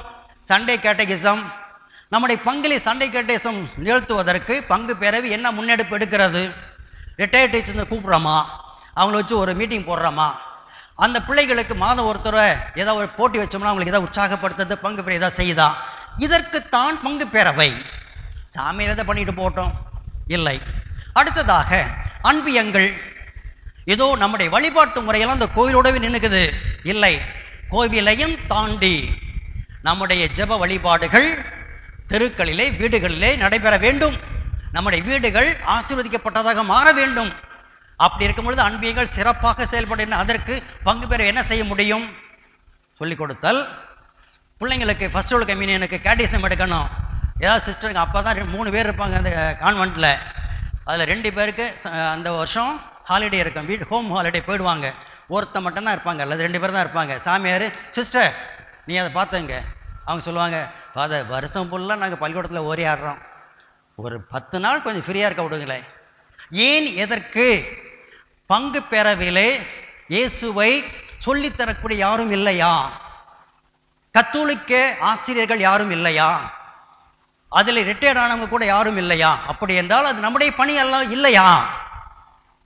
சண்டே கேட்டகிசம், நம்முடைய பங்கிலே சண்டே கேட்டகிசம் நிகழ்த்துவதற்கு பங்கு பேரவை என்ன முன்னெடுப்பு எடுக்கிறது? ரிட்டையர்ட் டீச்சர்ஸை கூப்பிட்றோமா, அவங்கள வச்சு ஒரு மீட்டிங் போடுறோமா, அந்த பிள்ளைகளுக்கு மாதம் ஒருத்தரை ஏதாவது ஒரு போட்டி வச்சோம்னா அவங்களுக்கு ஏதாவது உற்சாகப்படுத்துறது பங்கு பேரவை ஏதாவது செய்யுதா? இதற்குத்தான் பங்கு பேரவை. சாமியார் எதை பண்ணிட்டு போட்டோம்? இல்லை. அடுத்ததாக அன்பியங்கள். ஏதோ நம்முடைய வழிபாட்டு முறையெல்லாம் அந்த கோயிலோடவே நின்றுக்குது. இல்லை, கோவிலையும் தாண்டி நம்முடைய ஜெப வழிபாடுகள் தெருக்களிலே, வீடுகளிலே நடைபெற வேண்டும். நம்முடைய வீடுகள் ஆசீர்வதிக்கப்பட்டதாக மாற வேண்டும். அப்படி இருக்கும் பொழுது அன்பியங்கள் சிறப்பாக செயல்பட அதற்கு பங்கு பெற என்ன செய்ய முடியும்? சொல்லிக் கொடுத்தல். பிள்ளைங்களுக்கு ஃபர்ஸ்ட் ஹோல் கம்யூனியனுக்கு கேட்டிசம் எடுக்கணும். ஏதாவது சிஸ்டருக்கு அப்போ தான் 3 பேர் இருப்பாங்க அந்த கான்வெண்ட்டில். அதில் 2 பேருக்கு அந்த வருஷம் ஹாலிடே இருக்கும், ஹோம் ஹாலிடே போயிடுவாங்க. ஒருத்தர் மட்டும்தான் இருப்பாங்க, அல்லது 2 பேர் தான் இருப்பாங்க. சாமியார், சிஸ்டர் நீ அதை பார்த்துங்க. அவங்க சொல்லுவாங்க, அதை வருஷம் ஃபுல்லாக நாங்கள் பள்ளிக்கூடத்தில் ஓரி ஆடுறோம், ஒரு 10 நாள் கொஞ்சம் ஃப்ரீயாக இருக்க விடுங்களேன். ஏன், எதற்கு? பங்கு பேரவையிலே இயேசுவை சொல்லித்தரக்கூடிய யாரும் இல்லையா? கத்தோலிக்க ஆசிரியர்கள் யாரும் இல்லையா? அதில் ரிட்டையர்ட் ஆனவங்க கூட யாரும் இல்லையா? அப்படி என்றால் அது நம்முடைய பணி எல்லாம் இல்லையா?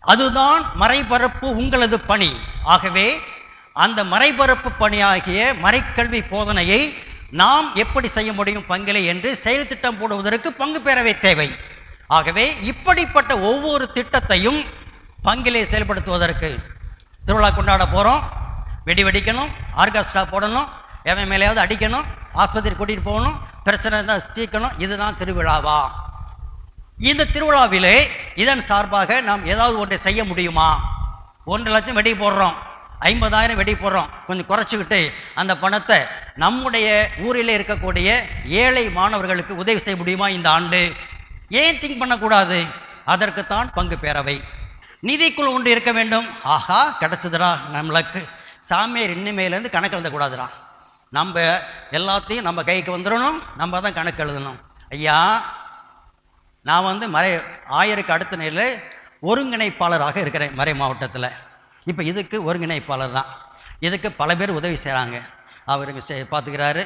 அதுதான் மறைபரப்பு உங்களது பணி. ஆகவே அந்த மறைபரப்பு பணியாகிய மறைக்கல்வி போதனையை நாம் எப்படி செய்ய முடியும் பங்கிலே என்று செயல் திட்டம் போடுவதற்கு பங்கு பேரவை தேவை. ஆகவே இப்படிப்பட்ட ஒவ்வொரு திட்டத்தையும் பங்கிலே செயல்படுத்துவதற்கு, திருவிழா கொண்டாட போகிறோம், வெடி வெடிக்கணும், ஆர்கெஸ்ட்ரா போடணும், எவன் மேலேயாவது அடிக்கணும், ஆஸ்பத்திரி கூட்டிகிட்டு போகணும், பிரச்சனை தான் தீர்க்கணும், இதுதான் திருவிழாவா? இந்த திருவிழாவிலே இதன் சார்பாக நாம் ஏதாவது ஒன்றை செய்ய முடியுமா? 1 லட்சம் வெடி போடுறோம், 50,000 வெடி போடுறோம், கொஞ்சம் குறைச்சிக்கிட்டு அந்த பணத்தை நம்முடைய ஊரில் இருக்கக்கூடிய ஏழை மாணவர்களுக்கு உதவி செய்ய முடியுமா இந்த ஆண்டு? ஏன் திங்க் பண்ணக்கூடாது? அதற்குத்தான் பங்கு பேரவை. நிதிக்குழு ஒன்று இருக்க வேண்டும். ஆஹா, கிடச்சிதுடா நம்மளுக்கு, சாமியார் இனிமேலேருந்து கணக்கு எழுதக்கூடாதுடா, நம்ம எல்லாத்தையும் நம்ம கைக்கு வந்துடணும், நம்ம தான் கணக்கு எழுதணும். ஐயா, நான் ஆயருக்கு அடுத்த நிலையில் ஒருங்கிணைப்பாளராக இருக்கிறேன் மறை மாவட்டத்தில். இப்போ இதுக்கு ஒருங்கிணைப்பாளர் தான். இதுக்கு பல பேர் உதவி செய்கிறாங்க. அவருக்கு பார்த்துக்கிறாரு,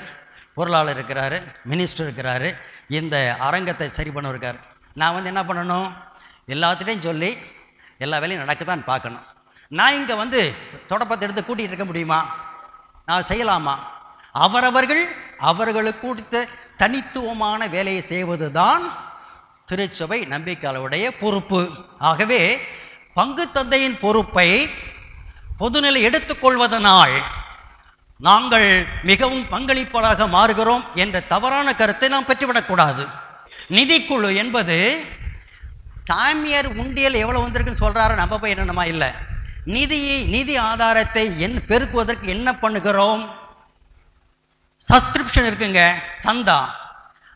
பொருளாளர் இருக்கிறாரு, மினிஸ்டர் இருக்கிறாரு, இந்த அரங்கத்தை சரி பண்ண இருக்கார். நான் என்ன பண்ணணும்? எல்லாத்துட்டையும் சொல்லி எல்லா வேலையும் நடக்கத்தான் பார்க்கணும். நான் இங்கே தொடப்பத்தை எடுத்து கூட்டிகிட்டு இருக்க முடியுமா? நான் செய்யலாமா? அவர்களுக்கு கொடுத்த தனித்துவமான வேலையை செய்வது தான் திருச்சபை நம்பிக்கையாளருடைய பொறுப்பு. ஆகவே பங்கு தந்தையின் பொறுப்பை பொதுநிலை எடுத்துக்கொள்வதனால் நாங்கள் மிகவும் பங்களிப்பாளராக மாறுகிறோம் என்ற தவறான கருத்தை நாம் பெற்றுவிடக்கூடாது. நிதிக்குழு என்பது சாமியார் உண்டியல் எவ்வளோ வந்திருக்குன்னு சொல்கிறாரோ நம்ம போய் என்னென்னமா இல்லை. நிதி ஆதாரத்தை பெருக்குவதற்கு என்ன பண்ணுகிறோம்? சப்ஸ்கிரிப்ஷன் இருக்குங்க, சந்தா.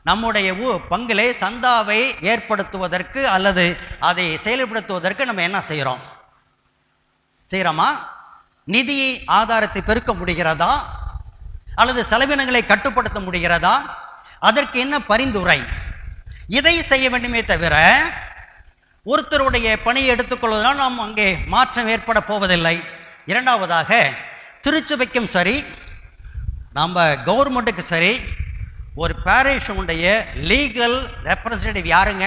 நம்முடைய பங்கிலே சந்தாவை ஏற்படுத்துவதற்கு அல்லது அதை செயல்படுத்துவதற்கு நம்ம என்ன செய்கிறோமா? நிதி ஆதாரத்தை பெருக்க முடிகிறதா அல்லது செலவினங்களை கட்டுப்படுத்த முடிகிறதா? அதற்கு என்ன பரிந்துரை? இதை செய்ய வேண்டுமே தவிர ஒருத்தருடைய பணியை எடுத்துக்கொள்வதனால் நாம் அங்கே மாற்றம் ஏற்பட போவதில்லை. இரண்டாவதாக, திருச்சபைக்கும் சரி நம்ம கவர்மெண்ட்டுக்கு சரி ஒரு பேரிஷுடைய லீகல் ரெப்ரசன்டேட்டிவ் யாருங்க?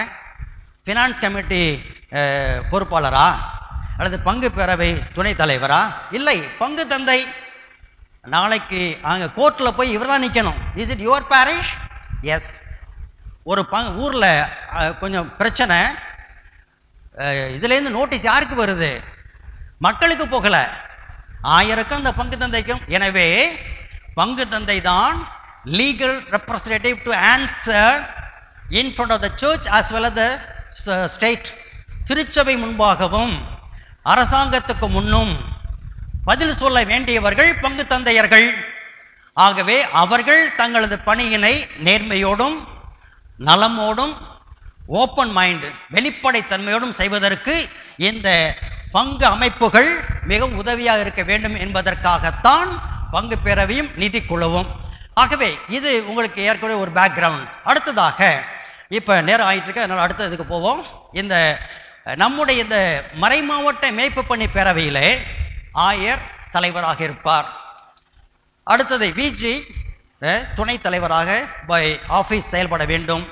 ஃபினான்ஸ் கமிட்டி பொறுப்பாளரா அல்லது பங்கு பேரவை துணைத் தலைவரா? இல்லை, பங்கு தந்தை. நாளைக்கு அங்கே கோர்ட்டில் போய் இவர் தான் நிற்கணும். Is it your parish? Yes. ஒரு ஊரில் கொஞ்சம் பிரச்சனை, இதுலேருந்து நோட்டீஸ் யாருக்கு வருது? மக்களுக்கு போகலை, ஆயருக்கும் அந்த பங்கு தந்தைக்கும். எனவே பங்கு தந்தை தான் legal representative to answer in front of the church as well as the state. திருச்சபை முன்பாகவும் அரசாங்கத்துக்கு முன்னும் பதில் சொல்ல வேண்டியவர்கள் பங்கு தந்தையர்கள். ஆகவே அவர்கள் தங்களது பணியினை நேர்மையோடும் நலமோடும் ஓப்பன் மைண்ட் வெளிப்படைத்தன்மையோடும் செய்வதற்கு இந்த பங்கு அமைப்புகள் மிகவும் உதவியாக இருக்க வேண்டும் என்பதற்காகத்தான் பங்கு பேரவையும் நிதி குழுவும். ஆகவே இது உங்களுக்கு ஏற்கனவே ஒரு பேக்ரவுண்ட். அடுத்ததாக இப்போ நேரம் ஆகிட்டு இருக்கு, அதனால் அடுத்ததுக்கு போவோம். இந்த நம்முடைய இந்த மறைமாவட்ட மேய்ப்பு பணி பேரவையிலே ஆயர் தலைவராக இருப்பார். அடுத்தது விஜி துணைத் தலைவராக பை ஆஃபீஸ் செயல்பட வேண்டும்.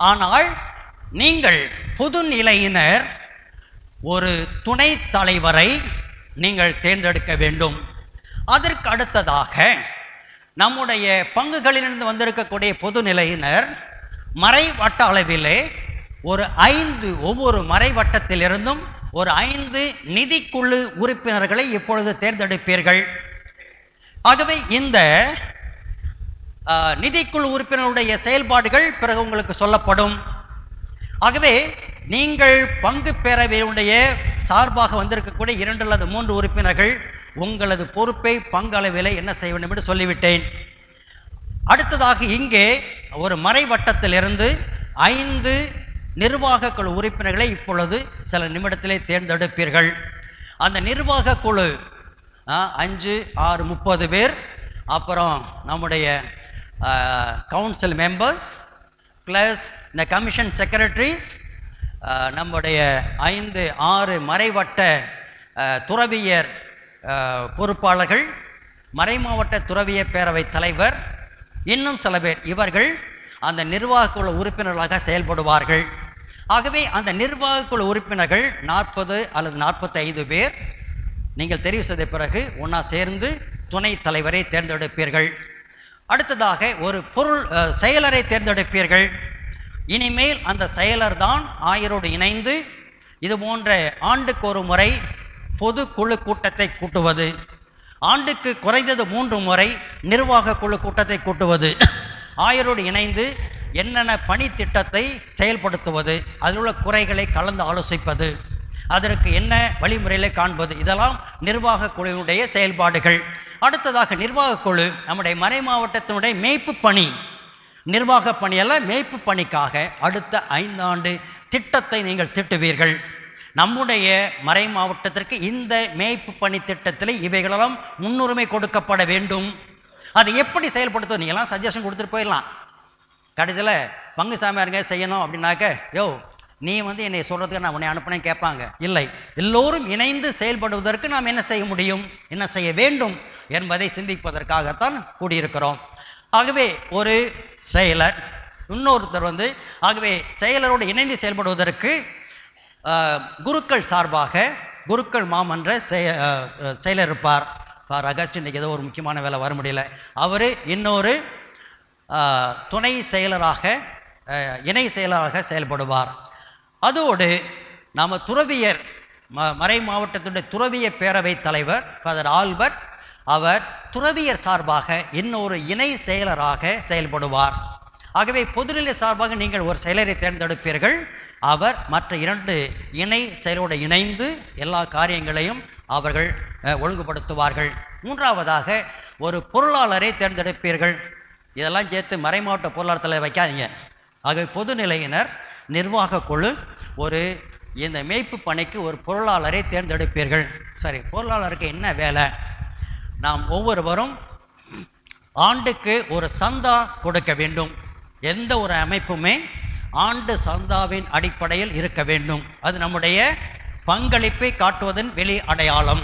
ஆனால் நீங்கள் பொதுநிலையினர் ஒரு துணைத் தலைவரை நீங்கள் தேர்ந்தெடுக்க வேண்டும். அதற்கு அடுத்ததாக நம்முடைய பங்குகளிலிருந்து வந்திருக்கக்கூடிய பொதுநிலையினர் மறை வட்ட அளவிலே ஒரு 5 ஒவ்வொரு மறை வட்டத்திலிருந்தும் ஒரு 5 நிதிக்குழு உறுப்பினர்களை இப்பொழுது தேர்ந்தெடுப்பீர்கள். ஆகவே இந்த நிதிக்குழு உறுப்பினருடைய செயல்பாடுகள் பிறகு உங்களுக்கு சொல்லப்படும். ஆகவே நீங்கள் பங்கு பேரவையுடைய சார்பாக வந்திருக்கக்கூடிய 2 அல்லது 3 உறுப்பினர்கள் உங்களது பொறுப்பை பங்கு அளவில் என்ன செய்ய வேண்டும் என்று சொல்லிவிட்டேன். அடுத்ததாக இங்கே ஒரு மறை வட்டத்திலிருந்து 5 நிர்வாக குழு உறுப்பினர்களை இப்பொழுது சில நிமிடத்திலே தேர்ந்தெடுப்பீர்கள். அந்த நிர்வாக குழு 5, 6, 30 பேர். அப்புறம் நம்முடைய கவுன்சில் மெம்பர்ஸ் ப்ளஸ் இந்த கமிஷன் செக்ரட்டரிஸ், நம்முடைய 5, 6 மறைவட்ட துறவியர் பொறுப்பாளர்கள், மறைமாவட்ட துறவிய பேரவை தலைவர், இன்னும் சில பேர். இவர்கள் அந்த நிர்வாக குழு உறுப்பினர்களாக செயல்படுவார்கள். ஆகவே அந்த நிர்வாக குழு உறுப்பினர்கள் 40 அல்லது 45 பேர் நீங்கள் தெரிவு செய்த பிறகு ஒன்றா சேர்ந்து துணைத் தலைவரை தேர்ந்தெடுப்பீர்கள். அடுத்ததாக ஒரு செயலரை தேர்ந்தெடுப்பீர்கள். இனிமேல் அந்த செயலர் தான் ஆயரோடு இணைந்து இது போன்ற ஆண்டுக்கு ஒரு முறை பொது குழு கூட்டத்தை கூட்டுவது, ஆண்டுக்கு குறைந்தது 3 முறை நிர்வாக குழு கூட்டத்தை கூட்டுவது, ஆயரோடு இணைந்து என்னென்ன பணி திட்டத்தை செயல்படுத்துவது, அதில் உள்ள குறைகளை கலந்து ஆலோசிப்பது, அதற்கு என்ன வழிமுறைகளை காண்பது, இதெல்லாம் நிர்வாக குழுவுடைய செயல்பாடுகள். அடுத்ததாக நிர்வாக குழு நம்முடைய மறை மாவட்டத்தினுடைய மேய்ப்பு பணி, நிர்வாக பணியல்ல மேய்ப்பு பணிக்காக அடுத்த 5 ஆண்டு திட்டத்தை நீங்கள் திட்டுவீர்கள். நம்முடைய மறை மாவட்டத்திற்கு இந்த மேய்ப்பு பணி திட்டத்தில் இவைகளெல்லாம் முன்னுரிமை கொடுக்கப்பட வேண்டும். அதை எப்படி செயல்படுத்தும்? நீங்களாம் சஜஷன் கொடுத்துட்டு போயிடலாம். கடைசியில் பங்கு சாமியாருங்க செய்யணும் அப்படின்னாக்க, யோ நீ என்னை சொல்கிறதுக்கு நான் உன்னை அனுப்பினேன் கேட்பாங்க. இல்லை, எல்லோரும் இணைந்து செயல்படுவதற்கு நாம் என்ன செய்ய முடியும், என்ன செய்ய வேண்டும் என்பதை சிந்திப்பதற்காகத்தான் கூடியிருக்கிறோம். ஆகவே ஒரு செயலர், இன்னொருத்தர் ஆகவே செயலரோடு இணைந்து செயல்படுவதற்கு குருக்கள் சார்பாக குருக்கள் மாமன்ற செயலர் இருப்பார். அகஸ்ட் இன்றைக்கி ஏதோ ஒரு முக்கியமான வேலை வர முடியல, அவர் இன்னொரு துணை செயலராக இணை செயலராக செயல்படுவார். அதோடு நாம் துறவியர் மறை மாவட்டத்துடைய துறவிய பேரவை தலைவர் ஃபாதர் ஆல்பர்ட், அவர் துறவியர் சார்பாக இன்னொரு இணை செயலராக செயல்படுவார். ஆகவே பொதுநிலை சார்பாக நீங்கள் ஒரு செயலரை தேர்ந்தெடுப்பீர்கள். அவர் மற்ற 2 இணை செயலோடு இணைந்து எல்லா காரியங்களையும் அவர்கள் ஒழுங்குபடுத்துவார்கள். மூன்றாவதாக ஒரு பொருளாளரை தேர்ந்தெடுப்பீர்கள். இதெல்லாம் சேர்த்து மறைமாவட்ட பொருளாளர் தலைவர் வைக்காதீங்க, ஆகவே பொதுநிலையினர் நிர்வாக குழு இந்த மேய்ப்பு பணிக்கு ஒரு பொருளாளரை தேர்ந்தெடுப்பீர்கள். சரி, பொருளாளருக்கு என்ன வேலை? நாம் ஒவ்வொருவரும் ஆண்டுக்கு ஒரு சந்தா கொடுக்க வேண்டும். எந்த ஒரு அமைப்புமே ஆண்டு சந்தாவின் அடிப்படையில் இருக்க வேண்டும். அது நம்முடைய பங்களிப்பை காட்டுவதன் வெளி அடையாளம்.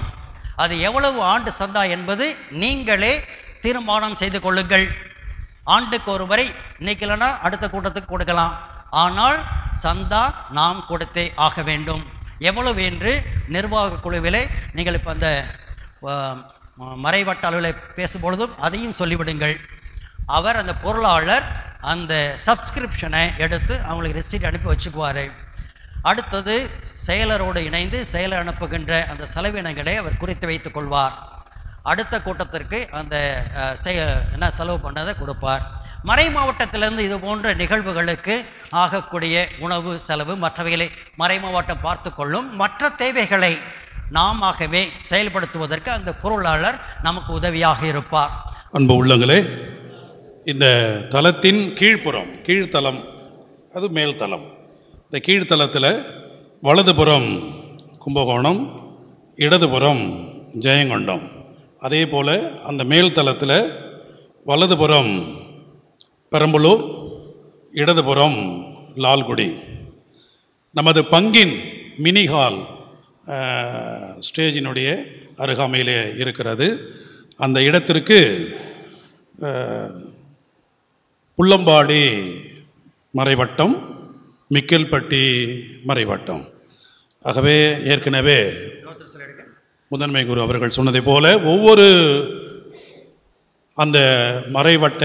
அது எவ்வளவு ஆண்டு சந்தா என்பது நீங்களே தீர்மானம் செய்து கொள்ளுங்கள். ஆண்டுக்கு ஒரு முறை இன்னைக்கு இல்லைன்னா அடுத்த கூட்டத்துக்கு கொடுக்கலாம். ஆனால் சந்தா நாம் கொடுத்தே ஆக வேண்டும். எவ்வளவு என்று நிர்வாக குழுவிலே நீங்கள் இப்போ அந்த மறைவட்ட அளவில் பேசும்பொழுதும் அதையும் சொல்லிவிடுங்கள். அவர் அந்த பொருளாளர் அந்த சப்ஸ்கிரிப்ஷனை எடுத்து அவங்களுக்கு ரெசிப்ட் அனுப்பி வச்சுக்குவார். அடுத்தது செயலரோடு இணைந்து செயலர் அனுப்புகின்ற அந்த செலவினங்களை அவர் குறித்து வைத்து கொள்வார். அடுத்த கூட்டத்திற்கு அந்த என்ன செலவு பண்ணதை கொடுப்பார். மறை மாவட்டத்திலிருந்து இது போன்ற நிகழ்வுகளுக்கு ஆகக்கூடிய உணவு செலவு மற்றவைகளை மறை மாவட்டம் பார்த்து கொள்ளும். மற்ற தேவைகளை நாமவே செயல்படுத்துவதற்கு அந்த பொருளாளர் நமக்கு உதவியாக இருப்பார்.
அன்பு உள்ளங்களே, இந்த தலத்தின் கீழ்ப்புறம், கீழ்த்தலம் அது மேல்தலம். இந்த கீழ்த்தலத்தில் வலதுபுறம் கும்பகோணம், இடதுபுறம் ஜெயங்கொண்டம். அதே போல் அந்த மேல்தலத்தில் வலதுபுறம் பெரம்பலூர், இடதுபுறம் லால்குடி. நமது பங்கின் மினி ஹால் ஸ்டேஜினுடைய அருகாமையிலே இருக்கிறது. அந்த இடத்திற்கு புள்ளம்பாடி மறைவட்டம், மிக்கல்பட்டி மறைவட்டம். ஆகவே ஏற்கனவே முதன்மை குரு அவர்கள் சொன்னதை போல ஒவ்வொரு அந்த மறைவட்ட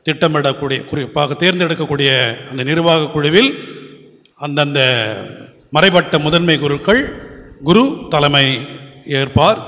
திட்டமிடக்கூடிய, குறிப்பாக தேர்ந்தெடுக்கக்கூடிய அந்த நிர்வாக குழுவில் அந்தந்த மறைவட்ட முதன்மை குருக்கள் குரு தலைமை ஏற்பார்.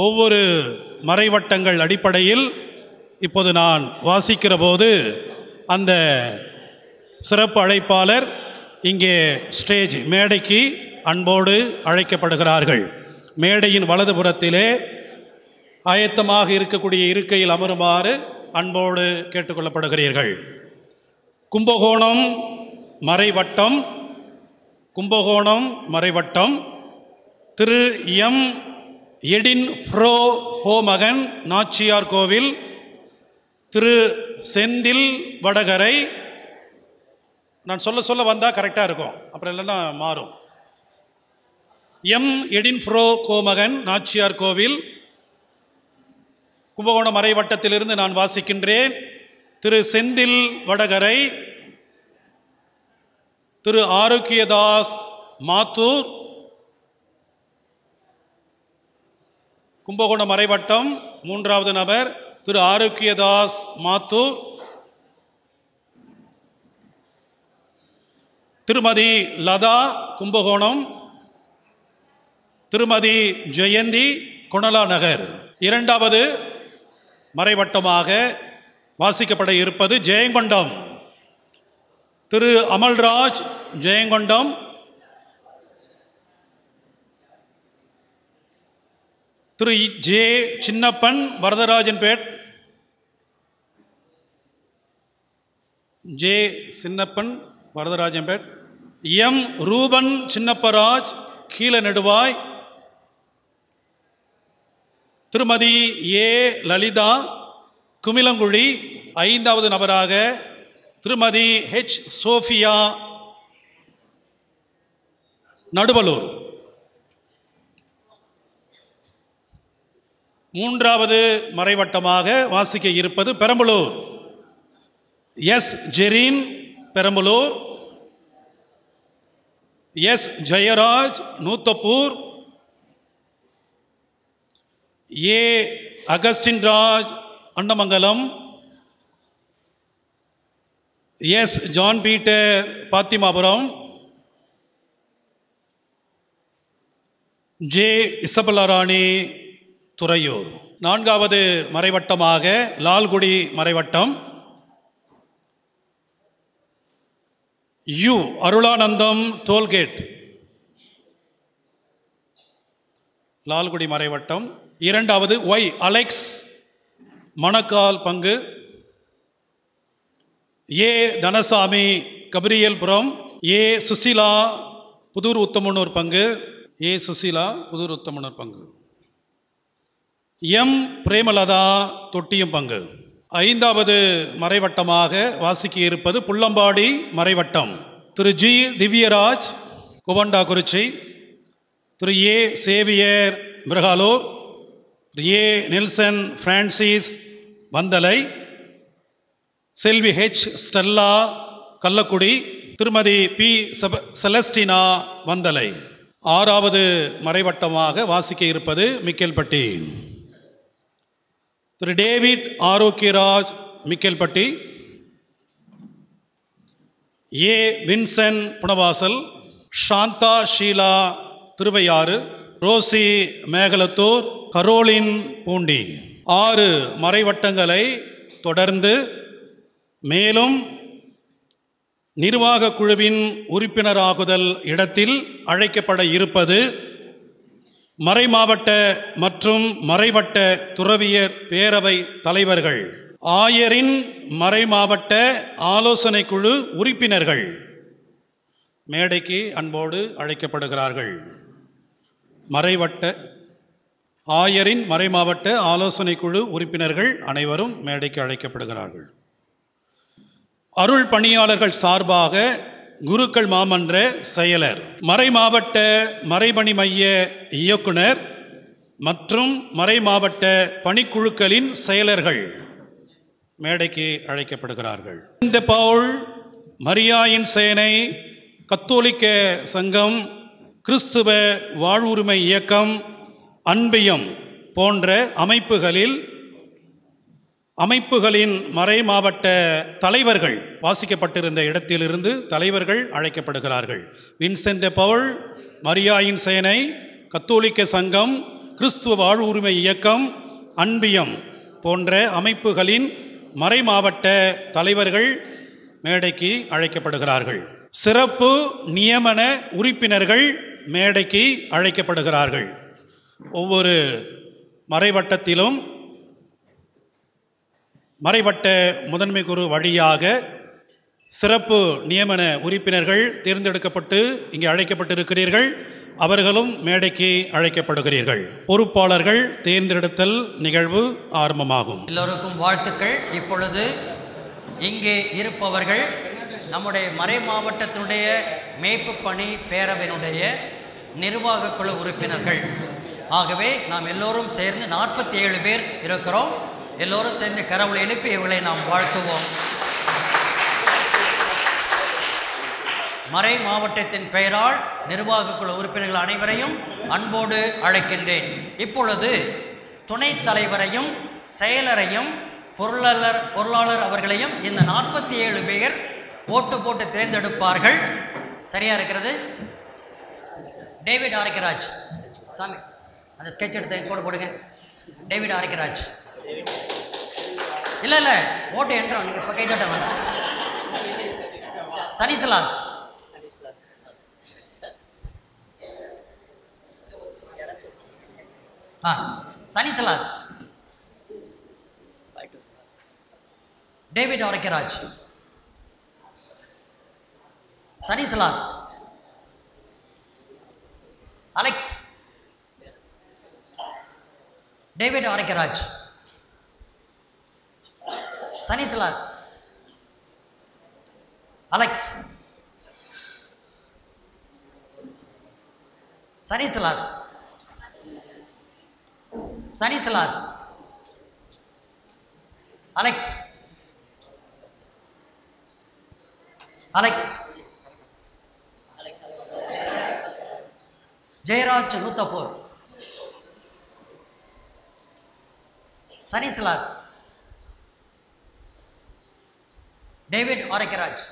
ஒவ்வொரு மறைவட்டங்கள் அடிப்படையில் இப்போது நான் வாசிக்கிற போது அந்த சிறப்பு அழைப்பாளர் இங்கே ஸ்டேஜ் மேடைக்கு அன்போடு அழைக்கப்படுகிறார்கள். மேடையின் வலதுபுறத்திலே ஆயத்தமாக இருக்கக்கூடிய இருக்கையில் அமருமாறு அன்போடு கேட்டுக்கொள்ளப்படுகிறீர்கள். கும்பகோணம் மறைவட்டம், கும்பகோணம் மறைவட்டம் திரு எம் எடின் ஃப்ரோ ஹோமகன் நாச்சியார் கோவில், திரு செந்தில் வடகரை. நான் சொல்ல வந்தால் கரெக்டாக இருக்கும், அப்புறம் இல்லைன்னா மாறும். எம் எடின் ஃப்ரோ கோமகன் நாச்சியார் கோவில், கும்பகோணம் மறைவட்டத்திலிருந்து நான் வாசிக்கின்றேன். திரு செந்தில் வடகரை, திரு ஆரோக்கியதாஸ் மாத்தூர், கும்பகோணம் மறைவட்டம் மூன்றாவது நபர் திரு ஆரோக்கியதாஸ் மாத்தூர், திருமதி லதா கும்பகோணம், திருமதி ஜெயந்தி குணலா நகர். இரண்டாவது மறைவட்டமாக வாசிக்கப்பட இருப்பது Jayankondam, Thiru Amalraj Jayankondam, Thiru J Chinnappan Varadharajanpet, J Chinnappan Varadharajanpet, M Ruban Chinnapparaj Keezha Neduvai, திருமதி ஏ லலிதா குமிலங்குழி. ஐந்தாவது நபராக திருமதி ஹெச் சோஃபியா நடுவலூர். மூன்றாவது மறைவட்டமாக வாசிக்க இருப்பது Perambalur. S Jereen Perambalur, S Jayaraj Nuthapur, A Augustine Raj Annamangalam, S John Peter Fathimapuram, J Isabella Rani Thuraiyur. நான்காவது மறைவட்டமாக லால்குடி மறைவட்டம். யு அருளானந்தம் டோல்கேட் லால்குடி மறைவட்டம். இரண்டாவது ஒய் அலெக்ஸ் மணக்கால் பங்கு, ஏ தனசாமி கபிரியல்புரம், ஏ சுசிலா புதூர் உத்தமனூர் பங்கு, ஏ சுசிலா புதூர் உத்தமனூர் பங்கு, எம் பிரேமலதா தொட்டியம் பங்கு. ஐந்தாவது மறைவட்டமாக வாசிக்க இருப்பது புள்ளம்பாடி மறைவட்டம். Thiru G Divyaraj Kuvandakurichi, Thiru A Xavier Mirugalur, Thiru A Nelson Francis Vanthalai, Selvi H Stella Kallakudi, Thirumathi P Celestina Vanthalai. ஆறாவது மறைவட்டமாக வாசிக்க இருப்பது Mikkelpatti. Thiru David Arokiaraj Mikkelpatti, A Vinson Punavasal, Shantha Sheela Thiruvaiyaru, Rosy Megalathur, Caroline Poondi. 6 மறைவட்டங்களை தொடர்ந்து மேலும் நிர்வாக குழுவின் உறுப்பினராகுதல் இடத்தில் அழைக்கப்பட இருப்பது மறைமாவட்ட மற்றும் மறைவட்ட துறவியர் பேரவை தலைவர்கள், ஆயரின் மறைமாவட்ட ஆலோசனை குழு உறுப்பினர்கள் மேடைக்கு அன்போடு அழைக்கப்படுகிறார்கள். ஆயரின் மறைமாவட்ட ஆலோசனை குழு உறுப்பினர்கள் அனைவரும் மேடைக்கு அழைக்கப்படுகிறார்கள். அருள் பணியாளர்கள் சார்பாக குருக்கள் மாமன்ற செயலர், மறைமாவட்ட மறைபணி மைய இயக்குனர் மற்றும் மறைமாவட்ட பணிக்குழுக்களின் செயலர்கள் மேடைக்கு அழைக்கப்படுகிறார்கள். இந்த பவுல் மரியாயின் சேனை, கத்தோலிக்க சங்கம், கிறிஸ்துவ வாழ்வுரிமை இயக்கம், அன்பியம் போன்ற அமைப்புகளின் மறைமாவட்ட தலைவர்கள் வாசிக்கப்பட்டிருந்த இடத்திலிருந்து தலைவர்கள் அழைக்கப்படுகிறார்கள். வின்சென்ட் பவுல் மரியாயின் சேனை, கத்தோலிக்க சங்கம், கிறிஸ்துவ வாழ்வுரிமை இயக்கம், அன்பியம் போன்ற அமைப்புகளின் மறைமாவட்ட தலைவர்கள் மேடைக்கு அழைக்கப்படுகிறார்கள். சிறப்பு நியமன உறுப்பினர்கள் மேடைக்கு அழைக்கப்படுகிறார்கள். ஒவ்வொரு மறைவட்டத்திலும் மறைவட்ட முதன்மை குரு வழியாக சிறப்பு நியமன உறுப்பினர்கள் தேர்ந்தெடுக்கப்பட்டு இங்கே அழைக்கப்பட்டிருக்கிறீர்கள். அவர்களும் மேடைக்கு அழைக்கப்படுகிறீர்கள். பொறுப்பாளர்கள் தேர்ந்தெடுத்தல் நிகழ்வு ஆரம்பமாகும்.
எல்லோருக்கும் வாழ்த்துக்கள். இப்பொழுது இங்கே இருப்பவர்கள் நம்முடைய மறை மாவட்டத்தினுடைய மேய்ப்பு பணி பேரவையினுடைய நிர்வாக குழு உறுப்பினர்கள். ஆகவே நாம் எல்லோரும் சேர்ந்து 47 பேர் இருக்கிறோம். எல்லோரும் சேர்ந்து கரவலை எழுப்பி இவர்களை நாம் வாழ்த்துவோம். மறை மாவட்டத்தின் பெயரால் நிர்வாக குழு உறுப்பினர்கள் அனைவரையும் அன்போடு அழைக்கின்றேன். இப்பொழுது துணைத் தலைவரையும் செயலரையும் பொருளாளர் அவர்களையும் இந்த 47 பேர் ஓட்டு போட்டு தேர்ந்தெடுப்பார்கள். சரியா இருக்கிறது? டேவிட் ஆரோக்கியராஜ் சாமி அந்த ஸ்கெட்ச் எடுத்து கூட போடுங்க. டேவிட் ஆரோக்கியராஜ் இல்லை ஓட்டு என்றோம். நீங்கள் இப்போ கைதட்ட வேண்டாம். Stanislaus Stanislaus David Arokiaraj, Stanislaus, Alex, David Arokiaraj, Stanislaus, Alex, Stanislaus, Stanislaus, Alex, Alex, Jayaraj Noothapur, Stanislaus, David Arokiaraj,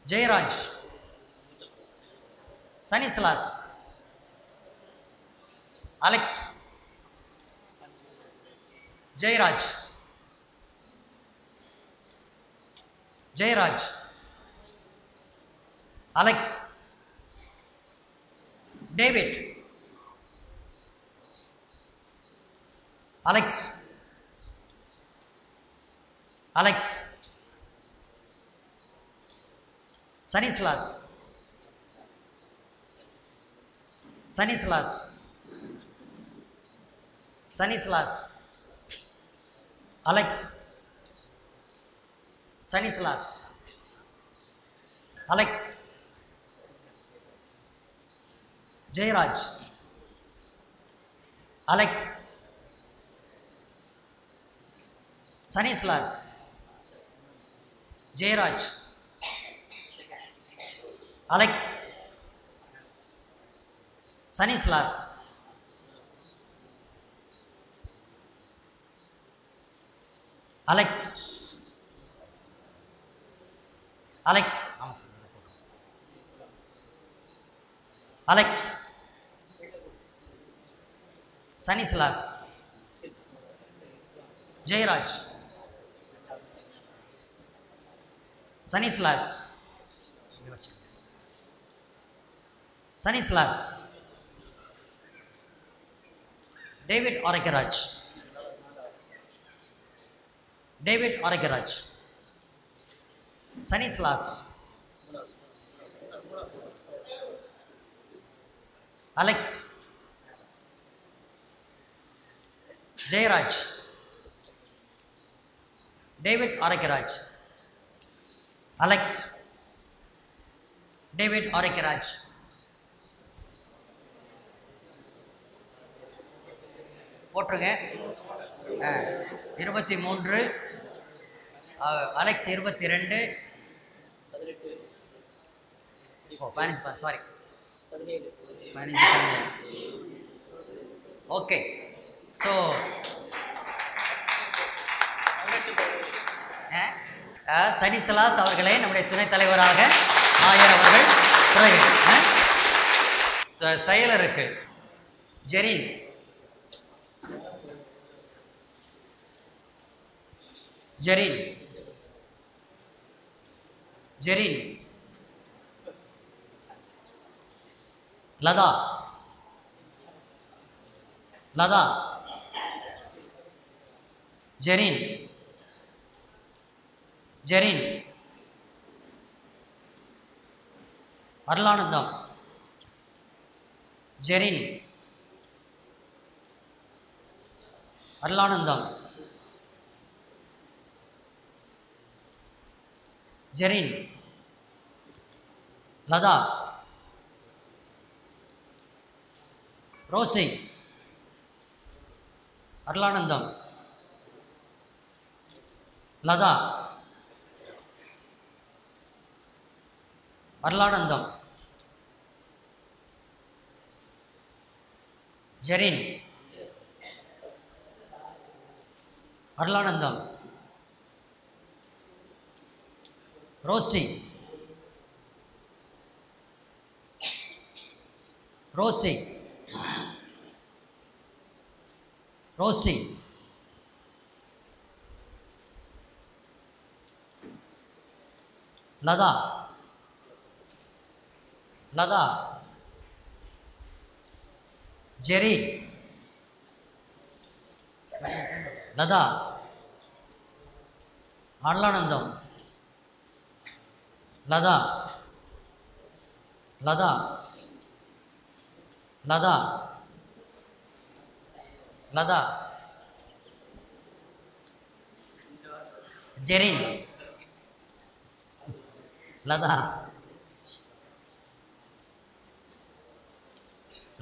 Jayaraj, Stanislaus, Alex, Jayaraj, Jayaraj, Alex, David, Alex, Alex, Stanislaus, Stanislaus, Stanislaus, Alex, Stanislaus, Alex, Jayaraj, Alex, Stanislaus, Jayaraj, Alex, Stanislaus, Alex, Alex, Alex, Stanislaus, Jayaraj, Stanislaus, Stanislaus, David Arokiaraj, David Arokiaraj, Stanislaus, Alex, Jayaraj, David Arokiaraj, Alex, David Arokiaraj, போட்டிருங்க. 23, Alex 22, 15, sorry 15. Okay, so Stanislaus அவர்களே நம்முடைய துணைத் தலைவராக ஆயர் அவர்கள். பிறகு செயலருக்கு Jerin, Jerin, Jerin, Latha, Latha, Jerin, Jerin, Arulanandam, Jerin, Arulanandam, Jerin, Latha, Rosy, Arulanandam, Latha, Arulanandam, Jerin, Arulanandam, Rosy, Rosy, Rosy, Latha, Latha, Jerry, Latha, Arulanandam, Latha, Latha, Latha, Latha, Jerin, Latha,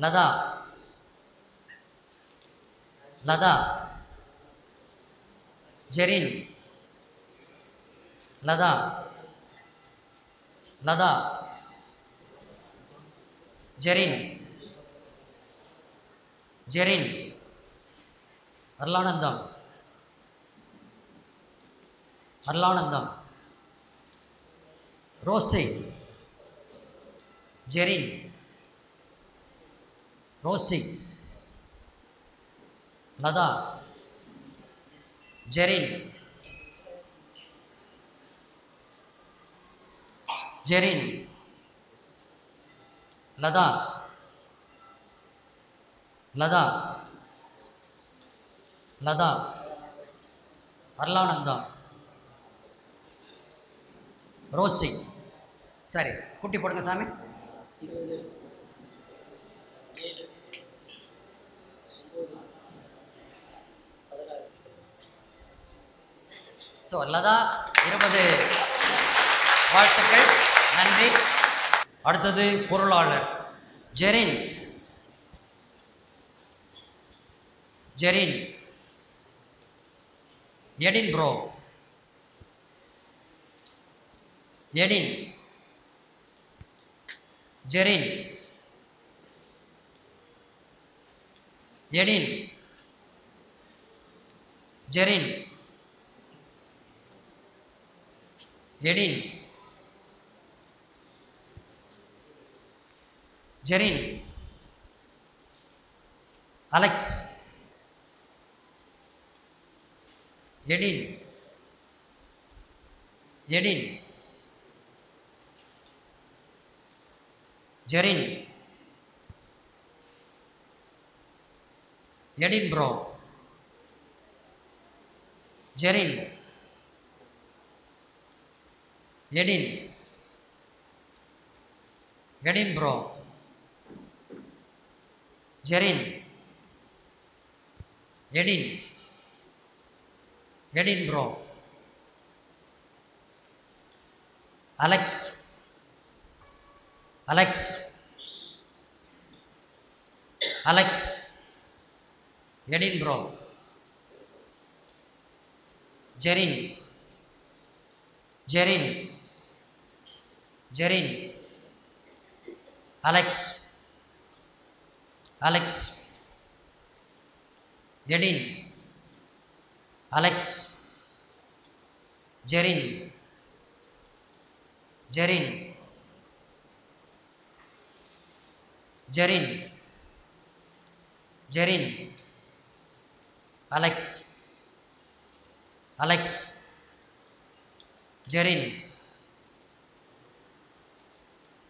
Latha, Latha, Jerin, Latha, Latha, Jerin, Jerin, Arulanandam, Arulanandam, Rosy, Jerin, Rosy, Latha, Jerin, Jerin, Latha, Latha, Latha, Arulanandam, Rosy. சரி, குட்டி போடுங்க சாமி. ஸோ லதா 20 வாழ்த்துக்கள், நன்றி. அடுத்தது பொருளாளர் Jerin, Jerin, Edinbro, Edin, Jerin, Edin, Jerin, Edin, Jerin, Alex, Edin, Edin, Jerin, Edinbro, Jerin, Edin, Edinbro, Jerin, Edin, Edinbro, Alex, Alex, Alex, Edinbro, Jerin, Jerin, Jerin, Alex, Alex, Edin, Alex, Jerin, Jerin, Jerin, Jerin, Alex, Alex, Jerin,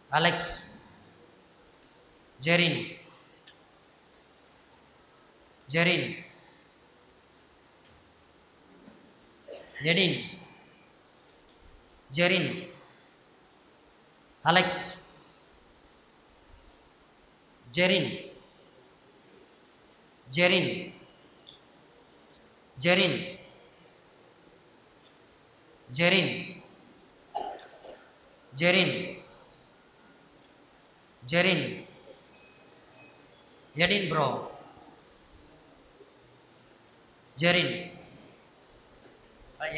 Alex, Jerin, Jerin, Edin, Jerin, Alex, Jerin, Jerin, Jerin, Jerin, Jerin, Jerin, Edinbro, Jerin.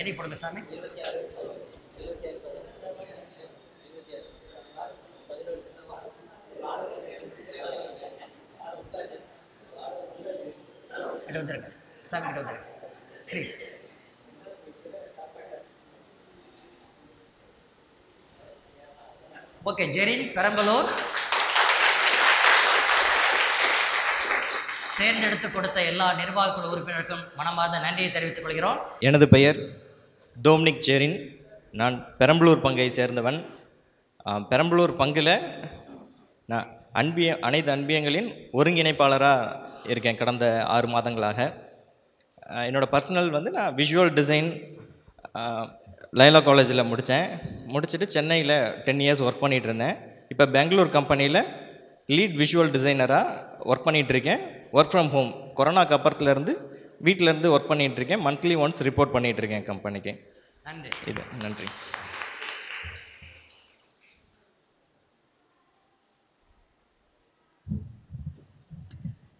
எடி போடுங்க சாமி. கிட்ட வந்துருங்க சாமி, கிட்ட வந்துருங்க ப்ளீஸ். ஓகே, ஜெரின், பெரம்பலூர். தேர்ந்தெடுத்து கொடுத்த எல்லா நிர்வாக குழு உறுப்பினருக்கும் மனமார்ந்த நன்றியை தெரிவித்துக் கொள்கிறோம்.
எனது பெயர் டோம்னிக் ஜெரின். நான் பெரம்பலூர் பங்கை சேர்ந்தவன். பெரம்பலூர் பங்கில் நான் அனைத்து அன்பியங்களின் ஒருங்கிணைப்பாளராக இருக்கேன் கடந்த 6 மாதங்களாக. என்னோடய பர்சனல் வந்து நான் விஷுவல் டிசைன் லைலா காலேஜில் முடிச்சுட்டு சென்னையில் 10 இயர்ஸ் ஒர்க் பண்ணிகிட்டு இருந்தேன். இப்போ பெங்களூர் கம்பெனியில் லீட் விஷுவல் டிசைனராக ஒர்க் பண்ணிகிட்ருக்கேன். ஒர்க் ஃப்ரம் ஹோம், கொரோனாக்கு அப்புறத்துலேருந்து வீட்டிலேருந்து ஒர்க் பண்ணிகிட்ருக்கேன். மந்த்லி ஒன்ஸ் ரிப்போர்ட் பண்ணிகிட்ருக்கேன் கம்பெனிக்கு.
நன்றி.
இது நன்றி.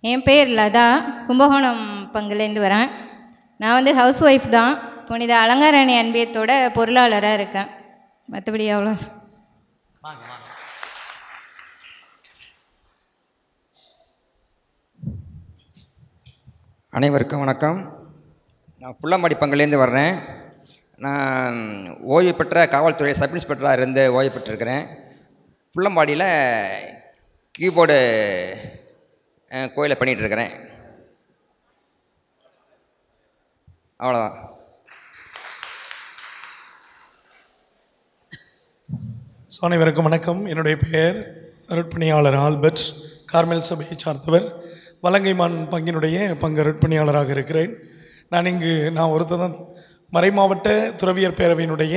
என் பேர் லதா, கும்பகோணம் பங்குலேருந்து வரேன். நான் வந்து ஹவுஸ் ஒய்ஃப் தான். புனித அலங்காரணி அன்பியத்தோட பொருளாளராக இருக்கேன். மற்றபடி அவ்வளோ.
வாங்க வாங்க.
அனைவருக்கும் வணக்கம். நான் புள்ளம்பாடி பங்குலேருந்து வர்றேன். நான் ஓய்வு பெற்ற காவல்துறை சப் இன்ஸ்பெக்டராக இருந்து ஓய்வு பெற்றிருக்கிறேன். புள்ளம்பாடியில் கீபோர்டு கோயிலில் பண்ணிகிட்ருக்கிறேன். அவ்வளோதான்.
அனைவருக்கும் வணக்கம். என்னுடைய பெயர் அருட்பணியாளர் ஆல்பர்ட், கார்மெல் சபையை சார்ந்தவர். வலங்கைமான் பங்கினுடைய பங்கு அருட்பணியாளராக இருக்கிறேன். நான் ஒருத்தர் தான் மறைமாவட்ட துறவியர் பேரவையினுடைய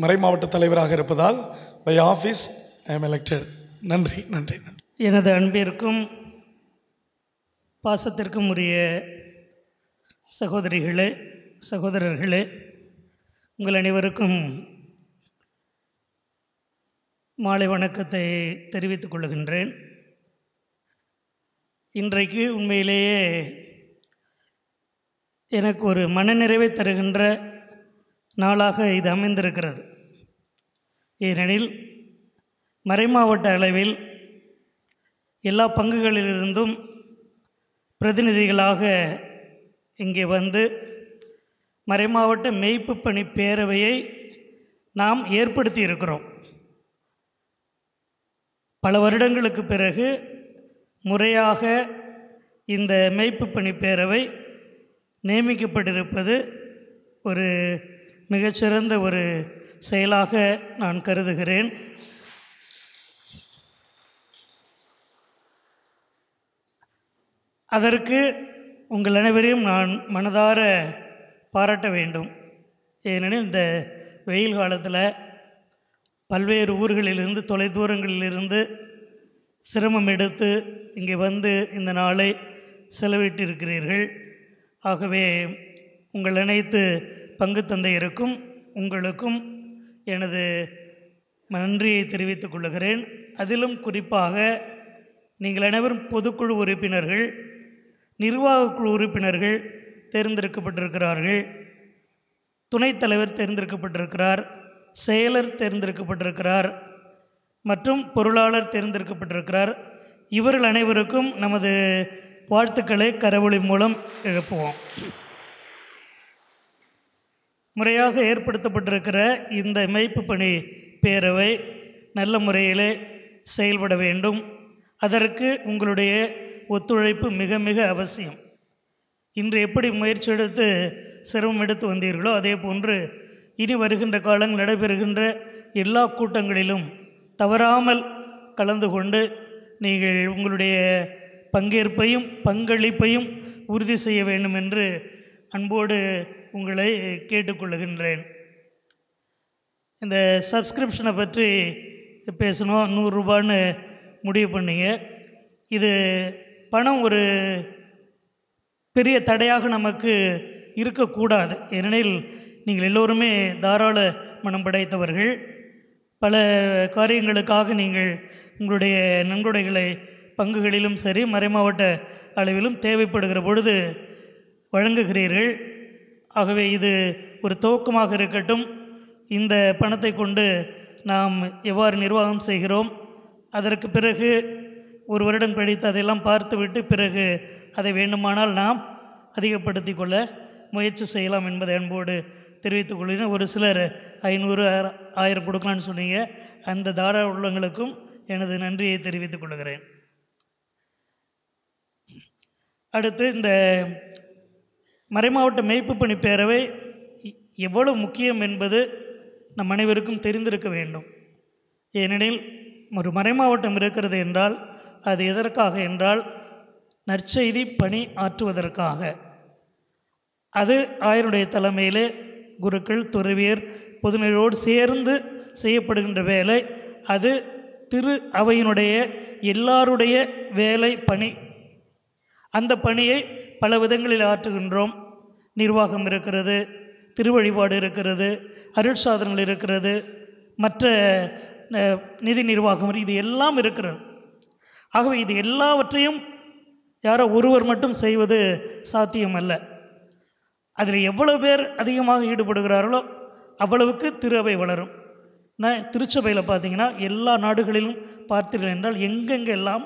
மறைமாவட்ட தலைவராக இருப்பதால் by office I am elected. நன்றி நன்றி நன்றி.
எனது அன்பிற்கும் பாசத்திற்கும் உரிய சகோதரிகளே, சகோதரர்களே, உங்கள் அனைவருக்கும் மாலை வணக்கத்தை தெரிவித்துக் கொள்கின்றேன். இன்றைக்கு உண்மையிலேயே எனக்கு ஒரு மனநிறைவை தருகின்ற நாளாக இது அமைந்திருக்கிறது. ஏனெனில் மறைமாவட்ட அளவில் எல்லா பங்குகளிலிருந்தும் பிரதிநிதிகளாக இங்கே வந்து மறைமாவட்ட மெய்ப்பு பணி பேரவையை நாம் ஏற்படுத்தி இருக்கிறோம். பல வருடங்களுக்கு பிறகு முறையாக இந்த மெய்ப்பு பணி பேரவை நியமிக்கப்பட்டிருப்பது ஒரு மிகச்சிறந்த ஒரு செயலாக நான் கருதுகிறேன். அதற்கு உங்கள் அனைவரையும் நான் மனதார பாராட்ட வேண்டும். ஏனெனில் இந்த வெயில் காலத்தில் பல்வேறு ஊர்களிலிருந்து, தொலைதூரங்களிலிருந்து சிரமம் எடுத்து இங்கே வந்து இந்த நாளை செலவிட்டிருக்கிறீர்கள். ஆகவே உங்கள் அனைத்து பங்கு தந்தையருக்கும் உங்களுக்கும் எனது நன்றியை தெரிவித்துக் கொள்கிறேன். அதிலும் குறிப்பாக நீங்கள் அனைவரும் பொதுக்குழு உறுப்பினர்கள், நிர்வாகக்குழு உறுப்பினர்கள் தேர்ந்தெடுக்கப்பட்டிருக்கிறார்கள். துணைத் தலைவர் தேர்ந்தெடுக்கப்பட்டிருக்கிறார், செயலர் தேர்ந்தெடுக்கப்பட்டிருக்கிறார் மற்றும் பொருளாளர் தேர்ந்தெடுக்கப்பட்டிருக்கிறார். இவர்கள் அனைவருக்கும் நமது வாழ்த்துக்களை கரவொலி மூலம் எழுப்புவோம். முறையாக ஏற்படுத்தப்பட்டிருக்கிற இந்த மெய்ப்பு பணி பேரவை நல்ல முறையிலே செயல்பட வேண்டும். அதற்கு உங்களுடைய ஒத்துழைப்பு மிக மிக அவசியம். இன்று எப்படி முயற்சி எடுத்து சிரமம் எடுத்து வந்தீர்களோ அதே போன்று இனி வருகின்ற காலங்கள் நடைபெறுகின்ற எல்லா கூட்டங்களிலும் தவறாமல் கலந்து கொண்டு நீங்கள் உங்களுடைய பங்கேற்பையும் பங்களிப்பையும் உறுதி செய்ய வேண்டும் என்று அன்போடு உங்களை கேட்டுக்கொள்கின்றேன். இந்த சப்ஸ்கிரிப்ஷனை பற்றி பேசணும். 100 ரூபான்னு முடிவு பண்ணிங்க. இது பணம் ஒரு பெரிய தடையாக நமக்கு இருக்கக்கூடாது. ஏனெனில் நீங்கள் எல்லோருமே தாராள மனம் படைத்தவர்கள். பல காரியங்களுக்காக நீங்கள் உங்களுடைய நன்கொடைகளை பங்குகளிலும் சரி மறைமாவட்ட அளவிலும் தேவைப்படுகிற பொழுது வழங்குகிறீர்கள். ஆகவே இது ஒரு துவக்கமாக இருக்கட்டும். இந்த பணத்தை கொண்டு நாம் எவ்வாறு நிர்வாகம் செய்கிறோம், அதற்கு பிறகு ஒரு வருடம் கழித்து அதையெல்லாம் பார்த்துவிட்டு பிறகு அதை வேண்டுமானால் நாம் அதிகப்படுத்தி கொள்ள முயற்சி செய்யலாம் என்பதை அன்போடு தெரிவித்துக் கொள்கிறேன். ஒரு சிலர் 500, 1000 கொடுக்கலான்னு சொன்னீங்க. அந்த தாராள உள்ளங்களுக்கும் எனது நன்றியை தெரிவித்துக் கொள்கிறேன். அடுத்து இந்த மறைமாவட்ட மெய்ப்பு பணி பேரவை எவ்வளவு முக்கியம் என்பது நம் அனைவருக்கும் தெரிந்திருக்க வேண்டும். ஏனெனில் ஒரு மறைமாவட்டம் இருக்கிறது என்றால் அது எதற்காக என்றால் நற்செய்தி பணி ஆற்றுவதற்காக. அது ஆயருடைய தலைமையிலே குருக்கள், துறவியர், பொதுநிலையோடு சேர்ந்து செய்யப்படுகின்ற வேலை. அது திரு அவையினுடைய எல்லாருடைய வேலை பணி. அந்த பணியை பல விதங்களில் ஆற்றுகின்றோம். நிர்வாகம் இருக்கிறது, திருவழிபாடு இருக்கிறது, அருட்சாதனங்கள் இருக்கிறது, மற்ற நிதி நிர்வாகம், இது எல்லாம் இருக்கிறது. ஆகவே இது எல்லாவற்றையும் யாரோ ஒருவர் மட்டும் செய்வது சாத்தியமல்ல. அதில் எவ்வளவு பேர் அதிகமாக ஈடுபடுகிறார்களோ அவ்வளவுக்கு திரு அவை வளரும். திருச்சபையில் பார்த்தீங்கன்னா எல்லா நாடுகளிலும் பார்த்தீர்கள் என்றால் எங்கெங்கெல்லாம்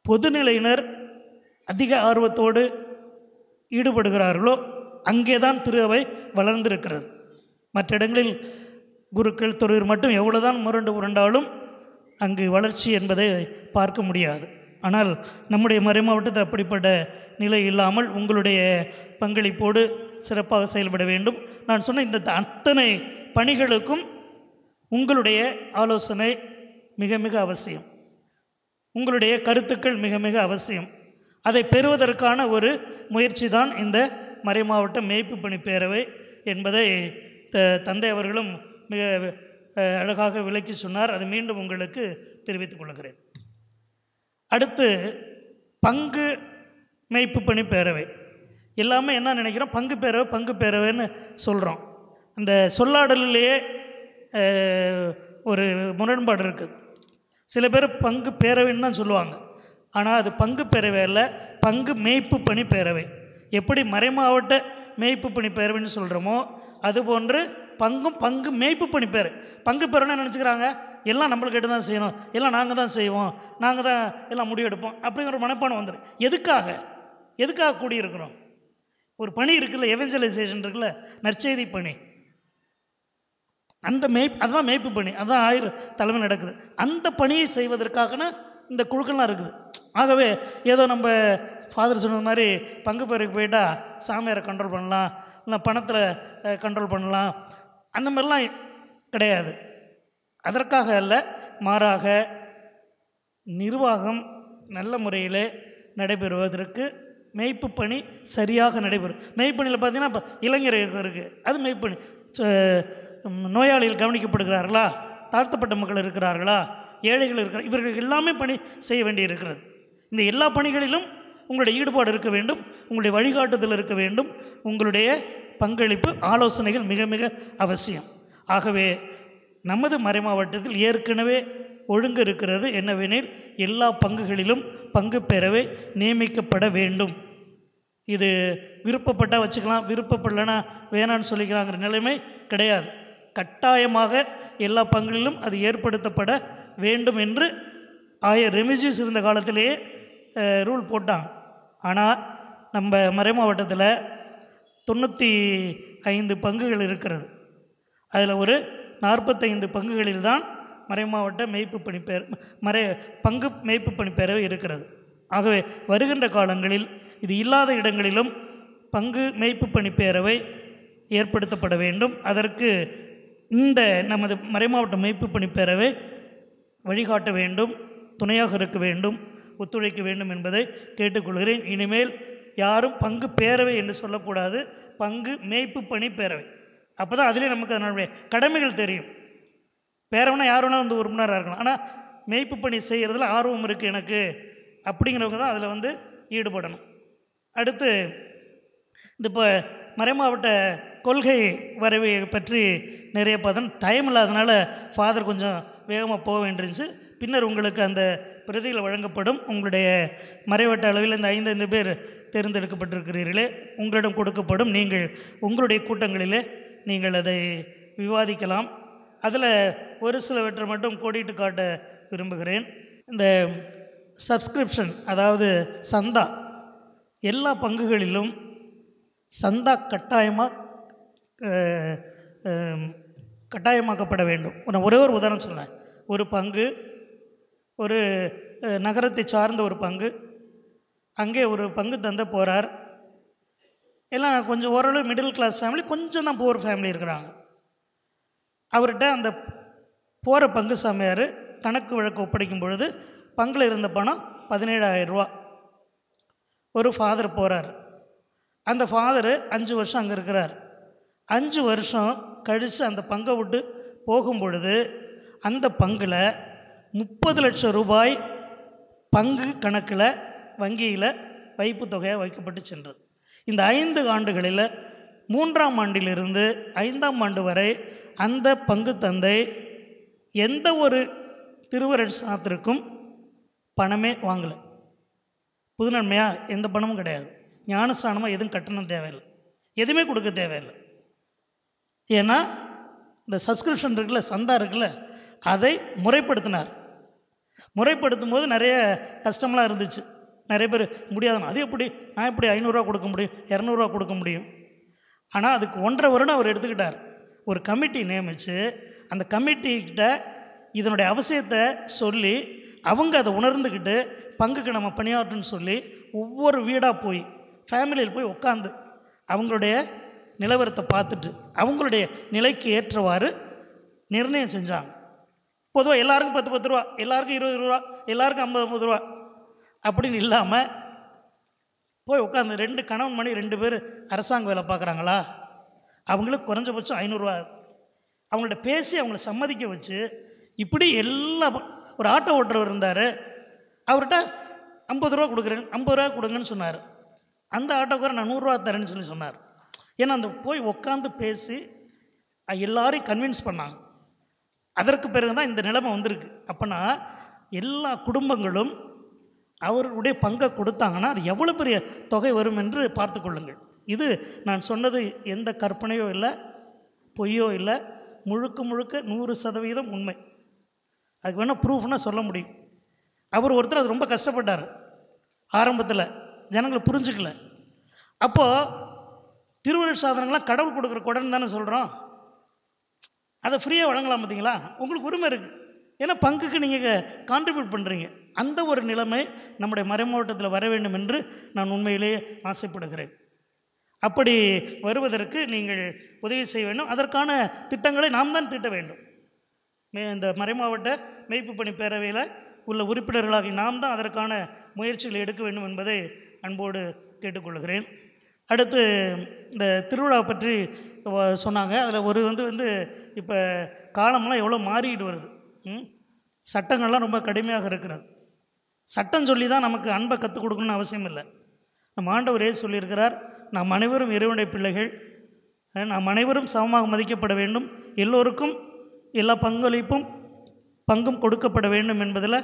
பொதுநிலையினர் அதிக ஆர்வத்தோடு ஈடுபடுகிறார்களோ அங்கே தான் திரு அவை வளர்ந்திருக்கிறது. மற்ற இடங்களில் குருக்கள் துறவியர் மட்டும் எவ்வளோதான் முரண்டாலும் அங்கு வளர்ச்சி என்பதை பார்க்க முடியாது. ஆனால் நம்முடைய மறைமாவட்டத்தில் அப்படிப்பட்ட நிலை இல்லாமல் உங்களுடைய பங்களிப்போடு சிறப்பாக செயல்பட வேண்டும். நான் சொன்ன இந்த அத்தனை பணிகளுக்கும் உங்களுடைய ஆலோசனை மிக மிக அவசியம். உங்களுடைய கருத்துக்கள் மிக மிக அவசியம். அதை பெறுவதற்கான ஒரு முயற்சி தான் இந்த மறைமாவட்ட மேய்ப்பு பணி பேரவை என்பதை தந்தை அவர்களும் மிக அழகாக விளக்கி சொன்னார். அதை மீண்டும் உங்களுக்கு தெரிவித்துக் கொள்கிறேன். அடுத்து பங்கு மேய்ப்பு பணி பேரவை. எல்லாமே என்ன நினைக்கிறோம், பங்கு பேரவைன்னு சொல்கிறோம். அந்த சொல்லாடலிலேயே ஒரு முரண்பாடு இருக்குது. சில பேர் பங்கு பேரவைன்னு தான் சொல்லுவாங்க. ஆனால் அது பங்கு பேரவை அல்ல, பங்கு மேய்ப்பு பணி பேரவை. எப்படி மறைமாவட்ட மேய்ப்பு பணி பேரவைன்னு சொல்கிறோமோ அதுபோன்று பங்கு மேய்ப்பு பணி பேரவை. பங்கு பேரவைன்னு நினச்சிக்கிறாங்க எல்லாம் நம்மளுக்கு தான் செய்யணும், எல்லாம் நாங்கள் தான் செய்வோம், நாங்கள் தான் எல்லாம் முடிவெடுப்போம் அப்படிங்கிற மனப்பானம் வந்துடும். எதுக்காக கூடியிருக்கிறோம்? ஒரு பணி இருக்குல்ல, எவெஞ்சலைசேஷன் இருக்குல்ல, நற்செய்தி பணி, அந்த அதுதான் மேய்ப்பு பணி, அதுதான் 1000 தலைமை நடக்குது. அந்த பணியை செய்வதற்காகனா இந்த குழுக்கள்லாம் இருக்குது. ஆகவே ஏதோ நம்ம ஃபாதர் சொன்னது மாதிரி பங்கு பேருக்கு போயிட்டால் சாமியாரை கண்ட்ரோல் பண்ணலாம், இல்லை பணத்தில் கண்ட்ரோல் பண்ணலாம், அந்த மாதிரிலாம் கிடையாது. அதற்காக அல்ல, மாறாக நிர்வாகம் நல்ல முறையில் நடைபெறுவதற்கு மேய்ப்பு பணி சரியாக நடைபெறும். மெய்ப்பணியில் பார்த்திங்கன்னா இப்போ இளைஞர் இருக்குது, அது மெய்ப்பணி. நோயாளிகள் கவனிக்கப்படுகிறார்களா, தாழ்த்தப்பட்ட மக்கள் இருக்கிறார்களா, ஏழைகள் இருக்கிறார், இவர்கள் எல்லாமே பணி செய்ய வேண்டி இருக்கிறது. இந்த எல்லா பணிகளிலும் உங்களுடைய ஈடுபாடு இருக்க வேண்டும், உங்களுடைய வழிகாட்டுதல் இருக்க வேண்டும், உங்களுடைய பங்களிப்பு ஆலோசனைகள் மிக மிக அவசியம். ஆகவே நமது மறைமாவட்டத்தில் ஏற்கனவே ஒழுங்கு இருக்கிறது. என்னவெனில் எல்லா பங்குகளிலும் பங்கு பேரவை நியமிக்கப்பட வேண்டும். இது விருப்பப்பட்டால் வச்சுக்கலாம், விருப்பப்படலைன்னா வேணான்னு சொல்லிக்கிறாங்கிற நிலைமை கிடையாது. கட்டாயமாக எல்லா பங்குகளிலும் அது ஏற்படுத்தப்பட வேண்டும் என்று ரெமிஜிஸ் இருந்த காலத்திலேயே ரூல் போட்டாங்க. ஆனால் நம்ம மறைமாவட்டத்தில் 95 பங்குகள் இருக்கிறது. அதில் ஒரு 45 பங்குகளில் தான் மறைமாவட்ட மேய்ப்பு பணி பங்கு மேய்ப்பு பணி பேரவை இருக்கிறது. ஆகவே வருகின்ற காலங்களில் இது இல்லாத இடங்களிலும் பங்கு மேய்ப்பு பணி பேரவை ஏற்படுத்தப்பட வேண்டும். அதற்கு இந்த நமது மறைமாவட்ட மேய்ப்பு பணி பேரவை வழிகாட்ட வேண்டும், துணையாக இருக்க வேண்டும், ஒத்துழைக்க வேண்டும் என்பதை கேட்டுக்கொள்கிறேன். இனிமேல் யாரும் பங்கு பேரவை என்று சொல்லக்கூடாது, பங்கு மேய்ப்பு பணி பேரவை. அப்போ தான் அதிலே நமக்கு அதனுடைய கடமைகள் தெரியும். பேரவைனா யார் வேணால் வந்து உறுப்பினராக இருக்கலாம், ஆனால் மேய்ப்பு பணி செய்கிறதுல ஆர்வம் இருக்குது எனக்கு அப்படிங்கிறவங்க தான் அதில் ஈடுபடணும். அடுத்து இந்த இப்போ மறைமாவட்ட கொள்கை வரைவை பற்றி நிறைய பார்த்தோம். டைம் இல்லாதனால ஃபாதர் கொஞ்சம் வேகமாக போக வேண்டியிருந்துச்சு. பின்னர் உங்களுக்கு அந்த பிரதிகள் வழங்கப்படும். உங்களுடைய மறைவட்ட அளவில் இந்த 5 பேர் தேர்ந்தெடுக்கப்பட்டிருக்கிறீர்களே, உங்களிடம் கொடுக்கப்படும். நீங்கள் உங்களுடைய கூட்டங்களிலே நீங்கள் அதை விவாதிக்கலாம். அதில் ஒரு சிலவற்றை மட்டும் கோடிட்டு காட்ட விரும்புகிறேன். இந்த சப்ஸ்கிரிப்ஷன், அதாவது சந்தா, எல்லா பங்குகளிலும் சந்தா கட்டாயமாக்கப்பட வேண்டும். நான் ஒரே ஒரு உதாரணம் சொன்னேன். ஒரு பங்கு, ஒரு நகரத்தை சார்ந்த ஒரு பங்கு, அங்கே ஒரு பங்கு தந்தை போகிறார். எல்லாம் கொஞ்சம் ஓரளவு மிடில் கிளாஸ் ஃபேமிலி, கொஞ்சம் தான் புவர் ஃபேமிலி இருக்கிறாங்க. அவர்கிட்ட அந்த போகிற பங்கு சாமியார் கணக்கு வழக்கு ஒப்படைக்கும் பொழுது பங்கில் இருந்த பணம் 17,000 ரூபா. ஒரு ஃபாதர் போகிறார். அந்த ஃபாதரு 5 வருஷம் அங்கே இருக்கிறார். 5 வருஷம் கழித்து அந்த பங்கை விட்டு போகும் பொழுது அந்த பங்கில் 30 லட்சம் ரூபாய் பங்கு கணக்கில் வங்கியில் வைப்பு தொகையாக வைக்கப்பட்டு சென்றது. இந்த 5 ஆண்டுகளில் 3ஆம் ஆண்டிலிருந்து 5ஆம் ஆண்டு வரை அந்த பங்கு தந்தை எந்த ஒரு திருவருட்சானத்திற்கும் பணமே வாங்கலை. புது நன்மையாக எந்த பணமும் கிடையாது. ஞானஸ்தானமாக எதுவும் கட்டணம் தேவையில்லை, எதுவுமே கொடுக்க தேவையில்லை. ஏன்னா இந்த சப்ஸ்கிரிப்ஷன் இருக்குல்ல, சந்தா இருக்குல்ல, அதை முறைப்படுத்தினார். முறைப்படுத்தும் போது நிறைய கஷ்டம்லாம் இருந்துச்சு. நிறைய பேர் முடியாதுன்னு, அது எப்படி நான் எப்படி 500 கொடுக்க முடியும், 200 கொடுக்க முடியும். ஆனால் அதுக்கு 1.5 வருடம் அவர் எடுத்துக்கிட்டார். ஒரு கமிட்டி நியமித்து அந்த கமிட்டிக்கிட்ட இதனுடைய அவசியத்தை சொல்லி அவங்க அதை உணர்ந்துக்கிட்டு பங்குக்கு நம்ம பணியாற்றுன்னு சொல்லி ஒவ்வொரு வீடாக போய் ஃபேமிலியில் போய் உட்காந்து அவங்களுடைய நிலவரத்தை பார்த்துட்டு அவங்களுடைய நிலைக்கு ஏற்றவாறு நிர்ணயம் செஞ்சாங்க. பொதுவாக எல்லாருக்கும் 10 ரூபா, எல்லாருக்கும் 20 ரூபா, எல்லாருக்கும் 50 ரூபா அப்படின்னு இல்லாமல் போய் உட்காந்து 2 கணவன் மணி 2 பேர் அரசாங்க வேலை பார்க்குறாங்களா, அவங்களுக்கு குறைஞ்சபட்சம் 500 ரூபா அவங்கள்ட்ட பேசி அவங்கள சம்மதிக்க வச்சு இப்படி எல்லா ஒரு ஆட்டோ ஓட்டுறவர் இருந்தார், அவர்கிட்ட 50 ரூபா கொடுக்குறேன், 50 ரூபா கொடுங்கன்னு சொன்னார். அந்த ஆட்டோக்காரர் நான் 100 ரூபா தரேன்னு சொல்லி சொன்னார். ஏன்னா அந்த போய் உட்காந்து பேசி எல்லாரையும் கன்வின்ஸ் பண்ணாங்க. அதற்கு பிறகு தான் இந்த நிலைமை வந்திருக்கு. அப்போனா எல்லா குடும்பங்களும் அவருடைய பங்கை கொடுத்தாங்கன்னா அது எவ்வளோ பெரிய தொகை வரும் என்று பார்த்து கொள்ளுங்கள். இது நான் சொன்னது எந்த கற்பனையோ இல்லை, பொய்யோ இல்லை, முழுக்க 100% உண்மை. அதுக்கு வேணால் ப்ரூஃப்னால் சொல்ல முடியும். அவர் ஒருத்தர் அது ரொம்ப கஷ்டப்பட்டார் ஆரம்பத்தில், ஜனங்களை புரிஞ்சுக்கல. அப்போது திருவருட் சாதனங்கள்லாம் கடவுள் கொடுக்குற கொடன் தானே சொல்கிறோம், அதை ஃப்ரீயாக வழங்கலாம். பார்த்தீங்களா, உங்களுக்கு உரிமை இருக்குது. ஏன்னா பங்குக்கு நீங்கள் கான்ட்ரிபியூட் பண்ணுறீங்க. அந்த ஒரு நிலைமை நம்முடைய மறைமாவட்டத்தில் வர வேண்டும் என்று நான் உண்மையிலேயே ஆசைப்படுகிறேன். அப்படி வருவதற்கு நீங்கள் உதவி செய்ய வேண்டும். அதற்கான திட்டங்களை நாம் தான் தீட்ட வேண்டும். இந்த மறைமாவட்ட மெய்ப்பு பணி பேரவையில் உள்ள உறுப்பினர்களாகி நாம் தான் அதற்கான முயற்சிகளை எடுக்க வேண்டும் என்பதை அன்போடு கேட்டுக்கொள்கிறேன். அடுத்து இந்த திருவிழா பற்றி சொன்னாங்க. அதில் ஒரு வந்து இப்போ காலமெல்லாம் எவ்வளோ மாறிக்கிட்டு வருது. சட்டங்கள்லாம் ரொம்ப கடுமையாக இருக்கிறது. சட்டம் சொல்லி தான் நமக்கு அன்பை கற்றுக் கொடுக்கணும்னு அவசியம் இல்லை. நம்ம ஆண்டவரே சொல்லியிருக்கிறார், நாம் அனைவரும் இறைவனுடைய பிள்ளைகள், நாம் அனைவரும் சமமாக மதிக்கப்பட வேண்டும், எல்லோருக்கும் எல்லா பங்கும் கொடுக்கப்பட வேண்டும் என்பதில்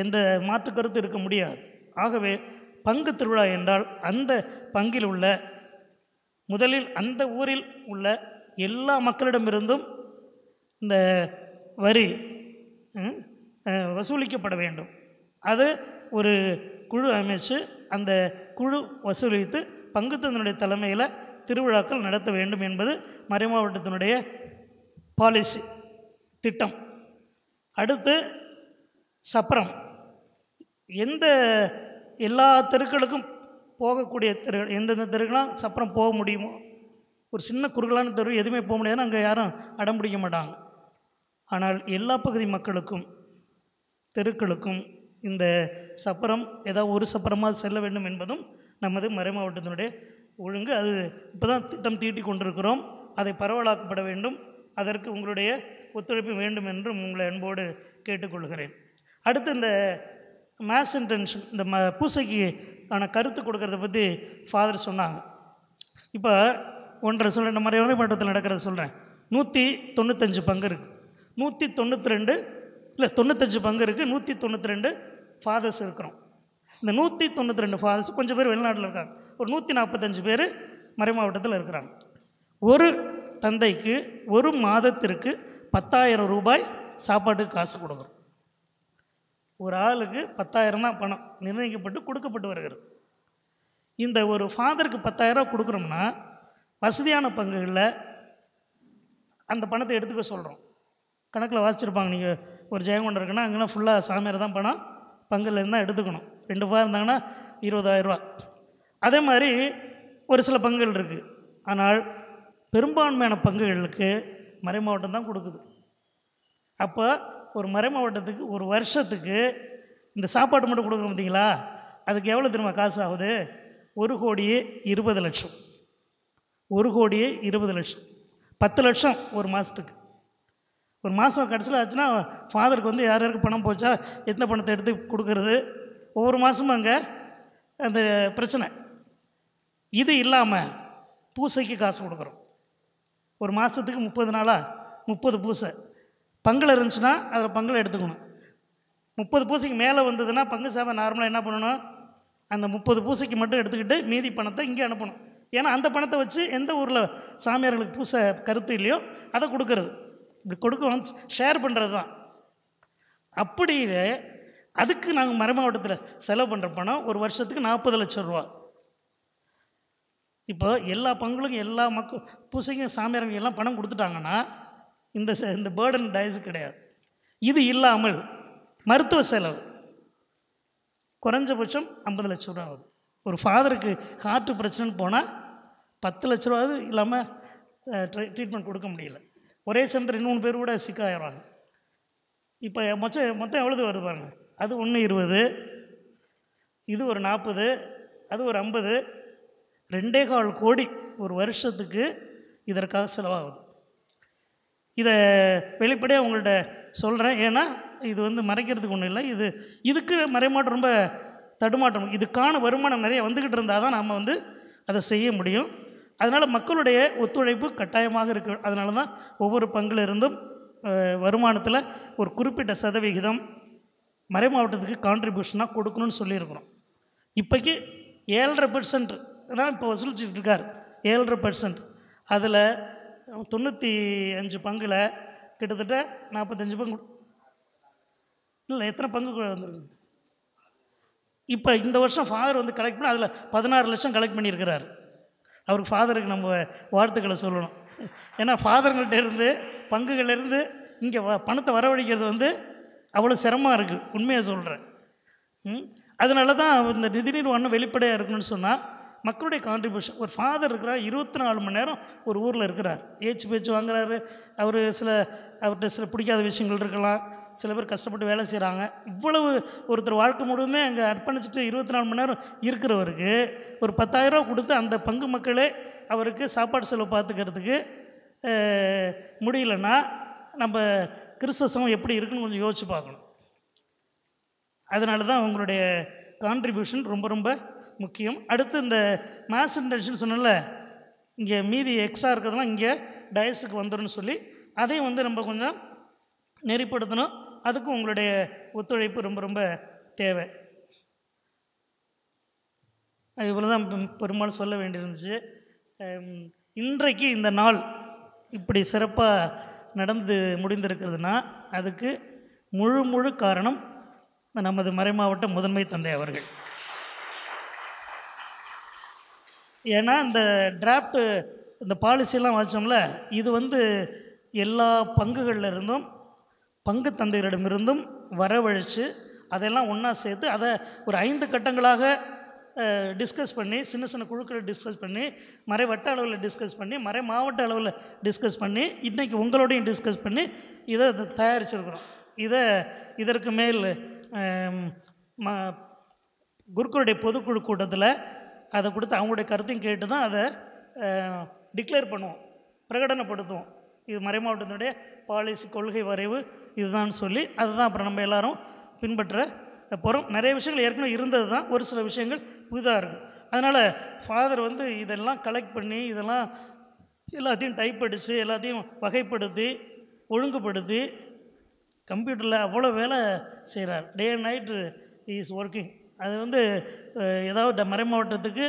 எந்த மாற்று கருத்து இருக்க முடியாது. ஆகவே பங்கு திருவிழா என்றால் அந்த பங்கில் உள்ள முதலில் அந்த ஊரில் உள்ள எல்லா மக்களிடமிருந்தும் இந்த வரி வசூலிக்கப்பட வேண்டும். அது ஒரு குழு அமைச்சு அந்த குழு வசூலித்து பங்குத்தந்தனுடைய தலைமையில் திருவிழாக்கள் நடத்த வேண்டும் என்பது மறைமாவட்டத்தினுடைய பாலிசி திட்டம். அடுத்து சப்பரம், எல்லா தெருக்களுக்கும் போகக்கூடிய தெரு, எந்தெந்த தெருக்கெலாம் சப்பரம் போக முடியுமோ, ஒரு சின்ன குறுகலான தெரு எதுவுமே போக முடியாதுன்னு அங்கே யாரும் அடம் பிடிக்க மாட்டாங்க. ஆனால் எல்லா பகுதி மக்களுக்கும் தெருக்களுக்கும் இந்த சப்பரம் ஏதாவது ஒரு சப்பரமாக செல்ல வேண்டும் என்பதும் நமது மறைமாவட்டத்தினுடைய ஒழுங்கு. அது இப்போ தான் திட்டம் தீட்டி கொண்டிருக்கிறோம். அதை பரவலாக்கப்பட வேண்டும். அதற்கு உங்களுடைய ஒத்துழைப்பு வேண்டும் என்றும் உங்களை அன்போடு கேட்டுக்கொள்கிறேன். அடுத்து இந்த மேஸ் இன்டென்ஷன், இந்த பூசைக்கு ஆன கருத்து கொடுக்கறத பற்றி ஃபாதர் சொன்னாங்க. இப்போ ஒன்றை சொல்கிறேன், நம்ம மறைமாவட்டத்தில் நடக்கிறத சொல்கிறேன். 195 பங்கு இருக்குது, 192 இல்லை 95 பங்கு இருக்குது, 192 ஃபாதர்ஸ் இருக்கிறோம். இந்த 192 ஃபாதர்ஸ் கொஞ்சம் பேர் வெளிநாட்டில் இருக்காங்க, ஒரு 145 பேர் மறைமாவட்டத்தில் இருக்கிறாங்க. ஒரு தந்தைக்கு ஒரு மாதத்திற்கு 10,000 ரூபாய் சாப்பாட்டுக்கு காசு கொடுக்குறோம். ஒரு ஆளுக்கு 10,000 தான் பணம் நிர்ணயிக்கப்பட்டு கொடுக்கப்பட்டு வருகிறது. இந்த ஒரு ஃபாதருக்கு 10,000 கொடுக்குறோம்னா வசதியான பங்குகளில் அந்த பணத்தை எடுத்துக்க சொல்கிறோம். கணக்கில் வாசிச்சிருப்பாங்க. நீங்கள் ஒரு ஜெயங்கொண்டம் இருக்குன்னா அங்கெல்லாம் ஃபுல்லாக சாமியார் தான் பணம் பங்குலேருந்து தான் எடுத்துக்கணும். 2 பேர் இருந்தாங்கன்னா 20,000 ரூபா. அதே மாதிரி ஒரு சில பங்குகள் இருக்குது. ஆனால் பெரும்பான்மையான பங்குகளுக்கு மறைமாவட்டம் தான் கொடுக்குது. அப்போ ஒரு மறைமாவட்டத்துக்கு ஒரு வருஷத்துக்கு இந்த சாப்பாடு மட்டும் கொடுக்குறோம் பார்த்தீங்களா, அதுக்கு எவ்வளோ தெரியுமா காசு ஆகுது? 1,20,00,000. 1,20,00,000, 10 லட்சம் ஒரு மாதத்துக்கு. ஒரு மாதம் கடைசியில் ஆச்சுன்னா ஃபாதருக்கு வந்து யார் யாருக்கு பணம் போச்சா, எத்தனை பணத்தை எடுத்து கொடுக்கறது, ஒவ்வொரு மாதமும் அங்கே அந்த பிரச்சனை. இது இல்லாமல் பூசைக்கு காசு கொடுக்குறோம். ஒரு மாதத்துக்கு 30 நாளாக 30 பூசை. பங்கில் இருந்துச்சுன்னா அதில் பங்கில் எடுத்துக்கணும். 30 பூசைக்கு மேலே வந்ததுன்னா பங்கு சபை நார்மலாக என்ன பண்ணணும், அந்த 30 பூசைக்கு மட்டும் எடுத்துக்கிட்டு மீதி பணத்தை இங்கே அனுப்பணும். ஏன்னா அந்த பணத்தை வச்சு எந்த ஊரில் சாமியார்களுக்கு பூசை கருத்து இல்லையோ அதை கொடுக்கறது, இப்படி கொடுக்க ஷேர் பண்ணுறது தான். அப்படி அதுக்கு நாங்கள் மறைமாவட்டத்தில் செலவு பண்ணுற பணம் ஒரு வருஷத்துக்கு 40 லட்சம் ரூபா. இப்போ எல்லா பங்குகளுக்கும் எல்லா பூசைக்கும் சாமியார்கள் எல்லாம் பணம் கொடுத்துட்டாங்கன்னா இந்த பேர்டன் டயஸு கிடையாது. இது இல்லாமல் மருத்துவ செலவு குறைஞ்சபட்சம் 50 லட்சம் ரூபா ஆகுது. ஒரு ஃபாதருக்கு ஹார்ட் பிரச்சனைன்னு போனால் 10 லட்ச ரூபாவது இல்லாமல் ட்ரீட்மெண்ட் கொடுக்க முடியல. ஒரே சமயத்தில் 2-3 பேர் கூட சிக்காயிடுவாங்க. இப்போ மொத்தம் எவ்வளவு வருது பாருங்க. அது 120, இது ஒரு 40, அது ஒரு 50, 2.25 கோடி ஒரு வருஷத்துக்கு இதற்காக செலவாகுது. இதை வெளிப்படையாக உங்கள்கிட்ட சொல்கிறேன். ஏன்னா இது மறைக்கிறதுக்கு ஒன்றும் இல்லை. இதுக்கு மறைமாட்டம் ரொம்ப தடுமாற்றம். இதுக்கான வருமானம் நிறைய வந்துக்கிட்டு இருந்தால் தான் நாம் அதை செய்ய முடியும். அதனால் மக்களுடைய ஒத்துழைப்பு கட்டாயமாக இருக்கு. அதனால தான் ஒவ்வொரு பங்கில் இருந்தும் வருமானத்தில் ஒரு குறிப்பிட்ட சதவிகிதம் மறை மாவட்டத்துக்கு கான்ட்ரிபியூஷனாக கொடுக்கணும்னு சொல்லியிருக்கிறோம். இப்போக்கி 7.5% தான் இப்போ வசூலிச்சுட்டு இருக்கார். 7.5%. அதில் 95 பங்கில் கிட்டத்தட்ட 45 பங்கு இல்லை, எத்தனை பங்கு வந்துருக்கு. இப்போ இந்த வருஷம் ஃபாதர் கலெக்ட் பண்ணி அதில் 16 லட்சம் கலெக்ட் பண்ணியிருக்கிறார். அவருக்கு ஃபாதருக்கு நம்ம வாழ்த்துக்களை சொல்லணும். ஏன்னா ஃபாதர்கிட்ட இருந்து பங்குகளிலிருந்து இங்கே பணத்தை வரவழைக்கிறது அவ்வளோ சிரமமாக இருக்குது, உண்மையாக சொல்கிறேன். அதனால தான் இந்த நிதி நிர்வாகம் வெளிப்படையாக இருக்கணும்னு சொன்னால் மக்களுடைய கான்ட்ரிபியூஷன். ஒரு ஃபாதர் இருக்கிறார், 24 மணி நேரம் ஒரு ஊரில் இருக்கிறார், பேச்சு வாங்குறாரு. அவர்கிட்ட சில பிடிக்காத விஷயங்கள் இருக்கலாம், சில பேர் கஷ்டப்பட்டு வேலை செய்கிறாங்க. இவ்வளவு ஒருத்தர் வாழ்க்கை முழுவதுமே அங்கே அர்ப்பணிச்சுட்டு 24 மணி நேரம் இருக்கிறவருக்கு ஒரு 10,000 ரூபா கொடுத்து அந்த பங்கு மக்களே அவருக்கு சாப்பாடு செலவு பார்த்துக்கிறதுக்கு முடியலன்னா நம்ம கிறிஸ்தவம் எப்படி இருக்குன்னு கொஞ்சம் யோசிச்சு பார்க்கணும். அதனால தான் உங்களுடைய கான்ட்ரிபியூஷன் ரொம்ப ரொம்ப முக்கியம். அடுத்து இந்த மாஸ் இன்டென்ஷன் சொன்னல, இங்கே மீதி எக்ஸ்ட்ரா இருக்கிறதுலாம் இங்கே டயஸுக்கு வந்துடும் சொல்லி அதையும் நம்ம கொஞ்சம் நெறிப்படுத்தணும். அதுக்கும் உங்களுடைய ஒத்துழைப்பு ரொம்ப ரொம்ப தேவை. இவ்வளோ தான் பெரும்பாலும் சொல்ல வேண்டியிருந்துச்சு. இன்றைக்கு இந்த நாள் இப்படி சிறப்பாக நடந்து முடிந்திருக்கிறதுனா அதுக்கு முழு காரணம் நமது மறைமாவட்ட முதன்மை தந்தை அவர்கள். ஏன்னா இந்த டிராஃப்ட்டு இந்த பாலிசியெல்லாம் வச்சோம்ல, இது எல்லா பங்குகளில் இருந்தும் பங்கு தந்தையரிடமிருந்தும் வரவழைச்சு அதெல்லாம் ஒன்றா சேர்த்து அதை ஒரு 5 கட்டங்களாக டிஸ்கஸ் பண்ணி, சின்ன குழுக்களை டிஸ்கஸ் பண்ணி, மறை வட்ட அளவில் டிஸ்கஸ் பண்ணி, மறை மாவட்ட அளவில் டிஸ்கஸ் பண்ணி, இன்றைக்கி உங்களோடையும் டிஸ்கஸ் பண்ணி இதை தயாரிச்சிருக்கிறோம். இதற்கு மேல் குருக்களுடைய பொதுக்குழு கூட்டத்தில் அதை கொடுத்து அவங்களுடைய கருத்தையும் கேட்டு தான் அதை டிக்ளேர் பண்ணுவோம், பிரகடனப்படுத்துவோம். இது மறை மாவட்டத்தினுடைய பாலிசி கொள்கை வரைவு இதுதான் சொல்லி அதுதான் அப்புறம் நம்ம எல்லோரும் பின்பற்ற போகிறோம். நிறைய விஷயங்கள் ஏற்கனவே இருந்தது தான், ஒரு சில விஷயங்கள் புதிதாக இருக்குது. அதனால் ஃபாதர் இதெல்லாம் கலெக்ட் பண்ணி இதெல்லாம் எல்லாத்தையும் டைப் அடித்து எல்லாத்தையும் வகைப்படுத்தி ஒழுங்குபடுத்தி கம்ப்யூட்டரில் அவ்வளோ வேலை செய்கிறார். Day and night is working. அது ஏதாவது மறை மாவட்டத்துக்கு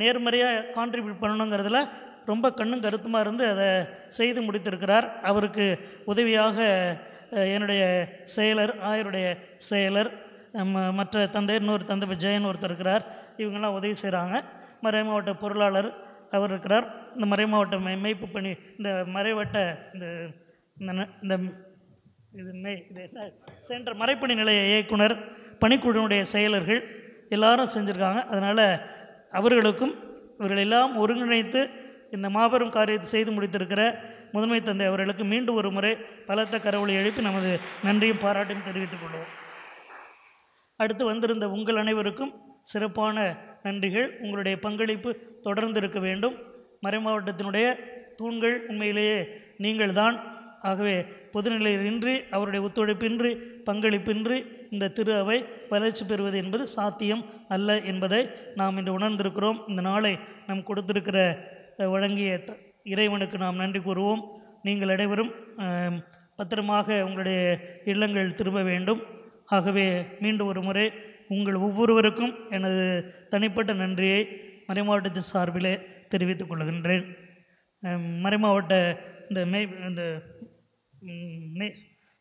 நேர்மறையாக கான்ட்ரிபியூட் பண்ணணுங்கிறதுல ரொம்ப கண்ணும் கருத்துமாக இருந்து அதை செய்து முடித்திருக்கிறார். அவருக்கு உதவியாக என்னுடைய செயலர், ஆயருடைய செயலர், மற்ற தந்தையர், இன்னொரு தந்தை ஜெயன் ஒருத்தர் இருக்கிறார். இவங்கெல்லாம் உதவி செய்கிறாங்க. மறை மாவட்ட பொருளாளர் அவர் இருக்கிறார். இந்த மறை மாவட்ட மேய்ப்பு பணி, இந்த மறைவட்ட இந்த இது என்ன சென்டர் மறைப்பணி நிலைய இயக்குனர், பணிக்குழுவினுடைய செயலர்கள் எல்லாரும் செஞ்சுருக்காங்க. அதனால் அவர்களுக்கும் இவர்களெல்லாம் ஒருங்கிணைத்து இந்த மாபெரும் காரியத்தை செய்து முடித்திருக்கிற முதன்மை தந்தை அவர்களுக்கு மீண்டும் ஒரு முறை பலத்த கரவொலி எழுப்பி நமது நன்றியும் பாராட்டையும் தெரிவித்துக் கொள்வோம். அடுத்து வந்திருந்த உங்கள் அனைவருக்கும் சிறப்பான நன்றிகள். உங்களுடைய பங்களிப்பு தொடர்ந்து இருக்க வேண்டும். மறை மாவட்டத்தினுடைய தூண்கள் உண்மையிலேயே நீங்கள் தான். ஆகவே பொதுநிலையின்றி, அவருடைய ஒத்துழைப்பின்றி, பங்களிப்பின்றி இந்த திரு அவை வளர்ச்சி பெறுவது என்பது சாத்தியம் அல்ல என்பதை நாம் இன்று உணர்ந்திருக்கிறோம். இந்த நாளை நாம் கொடுத்திருக்கிற வழங்கிய இறைவனுக்கு நாம் நன்றி கூறுவோம். நீங்கள் அனைவரும் பத்திரமாக உங்களுடைய இல்லங்கள் திரும்ப வேண்டும். ஆகவே மீண்டும் ஒரு முறை உங்கள் ஒவ்வொருவருக்கும் எனது தனிப்பட்ட நன்றியை மறைமாவட்டத்தின் சார்பிலே தெரிவித்துக் கொள்கின்றேன். மறைமாவட்ட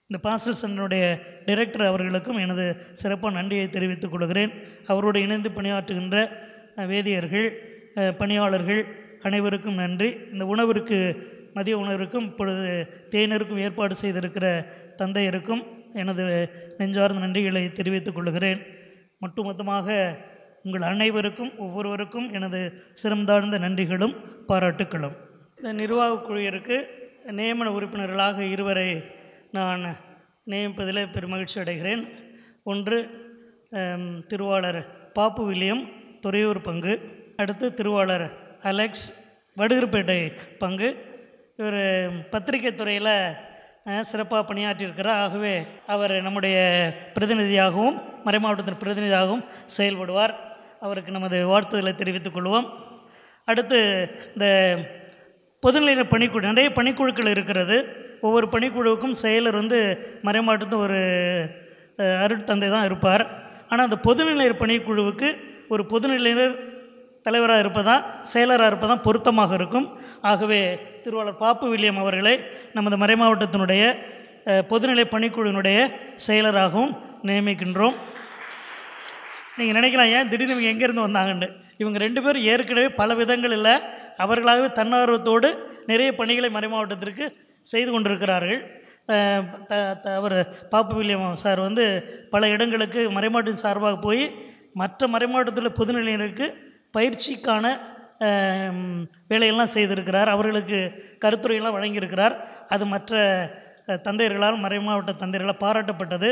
இந்த பாஸ்டல் சென்டருடைய டைரக்டர் அவர்களுக்கும் எனது சிறப்பான நன்றியை தெரிவித்துக் கொள்கிறேன். அவரோடு இணைந்து பணியாற்றுகின்ற வேதியர்கள், பணியாளர்கள் அனைவருக்கும் நன்றி. இந்த உணவிற்கு, மதிய உணவிற்கும் இப்பொழுது தேநருக்கும் ஏற்பாடு செய்திருக்கிற தந்தையருக்கும் எனது நெஞ்சார்ந்த நன்றிகளை தெரிவித்துக் கொள்கிறேன். ஒட்டுமொத்தமாக உங்கள் அனைவருக்கும் ஒவ்வொருவருக்கும் எனது சிறந்தாழ்ந்த நன்றிகளும் பாராட்டுக்களும். இந்த நிர்வாகக் குழுவிற்கு நியமன உறுப்பினர்களாக இருவரை நான் நியமிப்பதில் பெருமகிழ்ச்சி அடைகிறேன். ஒன்று திருவாளர் பாப்பு வில்லியம் துறையூர் பங்கு, அடுத்து திருவாளர் அலெக்ஸ் வடுகர்பேட்டை பங்கு. இவர் பத்திரிகை துறையில் சிறப்பாக பணியாற்றியிருக்கிறார். ஆகவே அவர் நம்முடைய பிரதிநிதியாகவும் மறைமாவட்டத்தின் பிரதிநிதியாகவும் செயல்படுவார். அவருக்கு நமது வாழ்த்துதலை தெரிவித்துக் கொள்வோம். அடுத்து இந்த பொதுநிலை பணிக்குழு, நிறைய பணிக்குழுக்கள் இருக்கிறது. ஒவ்வொரு பணிக்குழுவுக்கும் செயலர் மறைமாவட்டத்தில் ஒரு அருட்தந்தை தான் இருப்பார். ஆனால் அந்த பொதுநிலையர் பணிக்குழுவுக்கு ஒரு பொதுநிலையர் தலைவராக இருப்பதான், செயலராக இருப்பதான் பொருத்தமாக இருக்கும். ஆகவே திருவாளர் பாப்பு வில்லியம் அவர்களை நமது மறைமாவட்டத்தினுடைய பொதுநிலை பணிக்குழுவினுடைய செயலராகவும் நியமிக்கின்றோம். நீங்கள் நினைக்கலாம், ஏன் திடீர்னு இவங்க எங்கேருந்து வந்தாங்கன்னு. இவங்க 2 பேரும் ஏற்கனவே பல விதங்களில் அவர்களாகவே தன்னார்வத்தோடு நிறைய பணிகளை மறைமாவட்டத்திற்கு செய்து கொண்டிருக்கிறார்கள். அவர் பாப்பு வில்லியம் சார் பல இடங்களுக்கு மறைமாவட்டத்தின் சார்பாக போய் மற்ற மறைமாவட்டத்தில் பொதுநிலையினருக்கு பயிற்சிக்கான வேலையெல்லாம் செய்திருக்கிறார். அவர்களுக்கு கருத்துரையெல்லாம் வழங்கியிருக்கிறார். அது மற்ற தந்தையர்களால், மறைமாவட்ட தந்தையர்களால் பாராட்டப்பட்டது.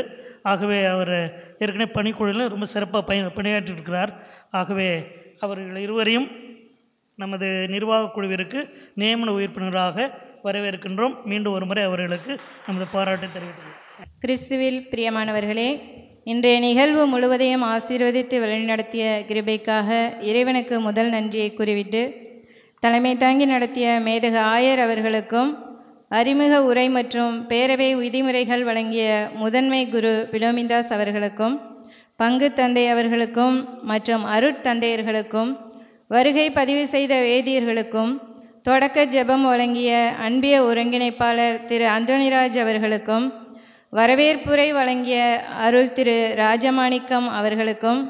ஆகவே அவர் ஏற்கனவே பணிக்குழுவில் ரொம்ப சிறப்பாக பணியாற்றியிருக்கிறார். ஆகவே அவர்கள் இருவரையும் நமது நிர்வாகக் குழுவிற்கு நியமன உறுப்பினராக வரவேற்கின்றோம். மீண்டும் ஒரு முறை அவர்களுக்கு நமது பாராட்டை தெரிவித்துள்ளோம்.
கிறிஸ்துவில் பிரியமானவர்களே, இன்றைய நிகழ்வு முழுவதையும் ஆசீர்வதித்து வழிநடத்திய கிருபைக்காக இறைவனுக்கு முதல் நன்றியை கூறிவிட்டு, தலைமை தாங்கி நடத்திய மேதக ஆயர் அவர்களுக்கும், அறிமுக உரை மற்றும் பேரவை விதிமுறைகள் வழங்கிய முதன்மை குரு பிலோமிந்தாஸ் அவர்களுக்கும், பங்கு தந்தை அவர்களுக்கும் மற்றும் அருட்தந்தையர்களுக்கும், வருகை பதிவு செய்த வேதியர்களுக்கும், தொடக்க ஜெபம் வழங்கிய அன்பிய ஒருங்கிணைப்பாளர் திரு அந்தோனிராஜ் அவர்களுக்கும், வரவேற்புரை வழங்கிய அருள் திரு ராஜமாணிக்கம் அவர்களுக்கும்,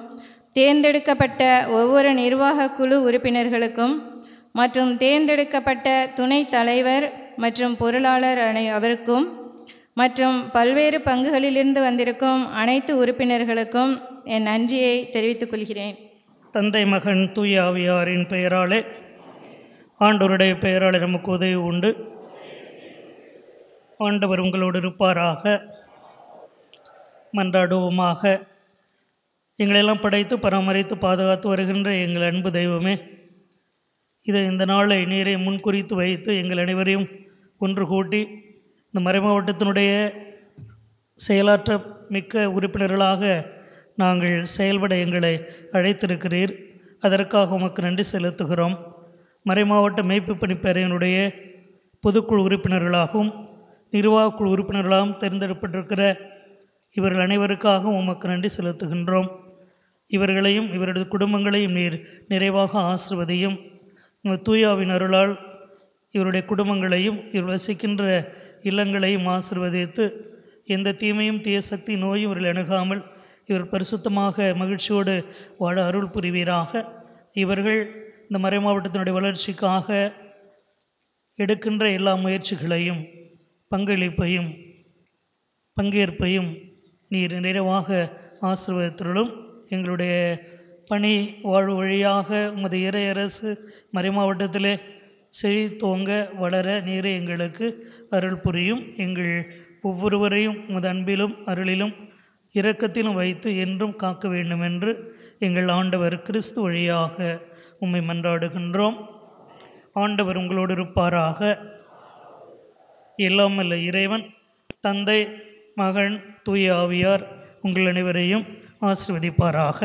தேர்ந்தெடுக்கப்பட்ட ஒவ்வொரு நிர்வாக குழு உறுப்பினர்களுக்கும் மற்றும் தேர்ந்தெடுக்கப்பட்ட துணைத் தலைவர் மற்றும் பொருளாளர் அவருக்கும் மற்றும் பல்வேறு பங்குகளிலிருந்து வந்திருக்கும் அனைத்து உறுப்பினர்களுக்கும் என் நன்றியை தெரிவித்துக் கொள்கிறேன்.
தந்தை மகன் தூய ஆவியாரின் பெயராலே, ஆண்டவருடைய பெயராலே நமக்கு உதவி உண்டு. ஆண்டவர் உங்களோடு இருப்பாராக. மன்றாடுவோமாக. எங்களெல்லாம் படைத்து பராமரித்து பாதுகாத்து வருகின்ற எங்கள் அன்பு தெய்வமே, இந்த நாளை நீரை முன்குறித்து வைத்து எங்கள் அனைவரையும் ஒன்று கூட்டி இந்த மறைமாவட்டத்தினுடைய செயலாற்ற மிக்க உறுப்பினர்களாக நாங்கள் செயல்பட எங்களை அழைத்திருக்கிறீர். அதற்காக உமக்கு நன்றி செலுத்துகிறோம். மறைமாவட்ட மேய்ப்பு பணிப்பேரையினுடைய பொதுக்குழு உறுப்பினர்களாகவும் நிர்வாகக்குழு உறுப்பினர்களாகவும் தேர்ந்தெடுக்கப்பட்டிருக்கிற இவர்கள் அனைவருக்காகவும் உமக்கு நன்றி செலுத்துகின்றோம். இவர்களையும் இவரது குடும்பங்களையும் நீர் நிறைவாக ஆசிர்வதியும். உங்கள் தூயாவின் அருளால் இவருடைய குடும்பங்களையும் இவர் வசிக்கின்ற இல்லங்களையும் ஆசிர்வதித்து, எந்த தீமையும் தீய சக்தி நோயும் இவர்கள் அணுகாமல் இவர் பரிசுத்தமாக மகிழ்ச்சியோடு வாழ அருள் புரிவீராக. இவர்கள் இந்த மறைமாவட்டத்தினுடைய வளர்ச்சிக்காக எடுக்கின்ற எல்லா முயற்சிகளையும் பங்களிப்பையும் பங்கேற்பையும் நீர் நிறைவாக ஆசீர்வதித்தருளும். எங்களுடைய பணி வாழ்வு வழியாக உமது இறையரசு மறைமாவட்டத்திலே செழித்தோங்க வளர நீரை எங்களுக்கு அருள் புரியும். எங்கள் ஒவ்வொருவரையும் உமது அன்பிலும் அருளிலும் இரக்கத்திலும் வைத்து என்றும் காக்க வேண்டுமென்று எங்கள் ஆண்டவர் கிறிஸ்து வழியாக உம்மை மன்றாடுகின்றோம். ஆண்டவர் உங்களோடு இருப்பாராக. எல்லாம் வல்ல இறைவன் தந்தை மகன் தூய ஆவியார் உங்கள் அனைவரையும் ஆசீர்வதிப்பாராக.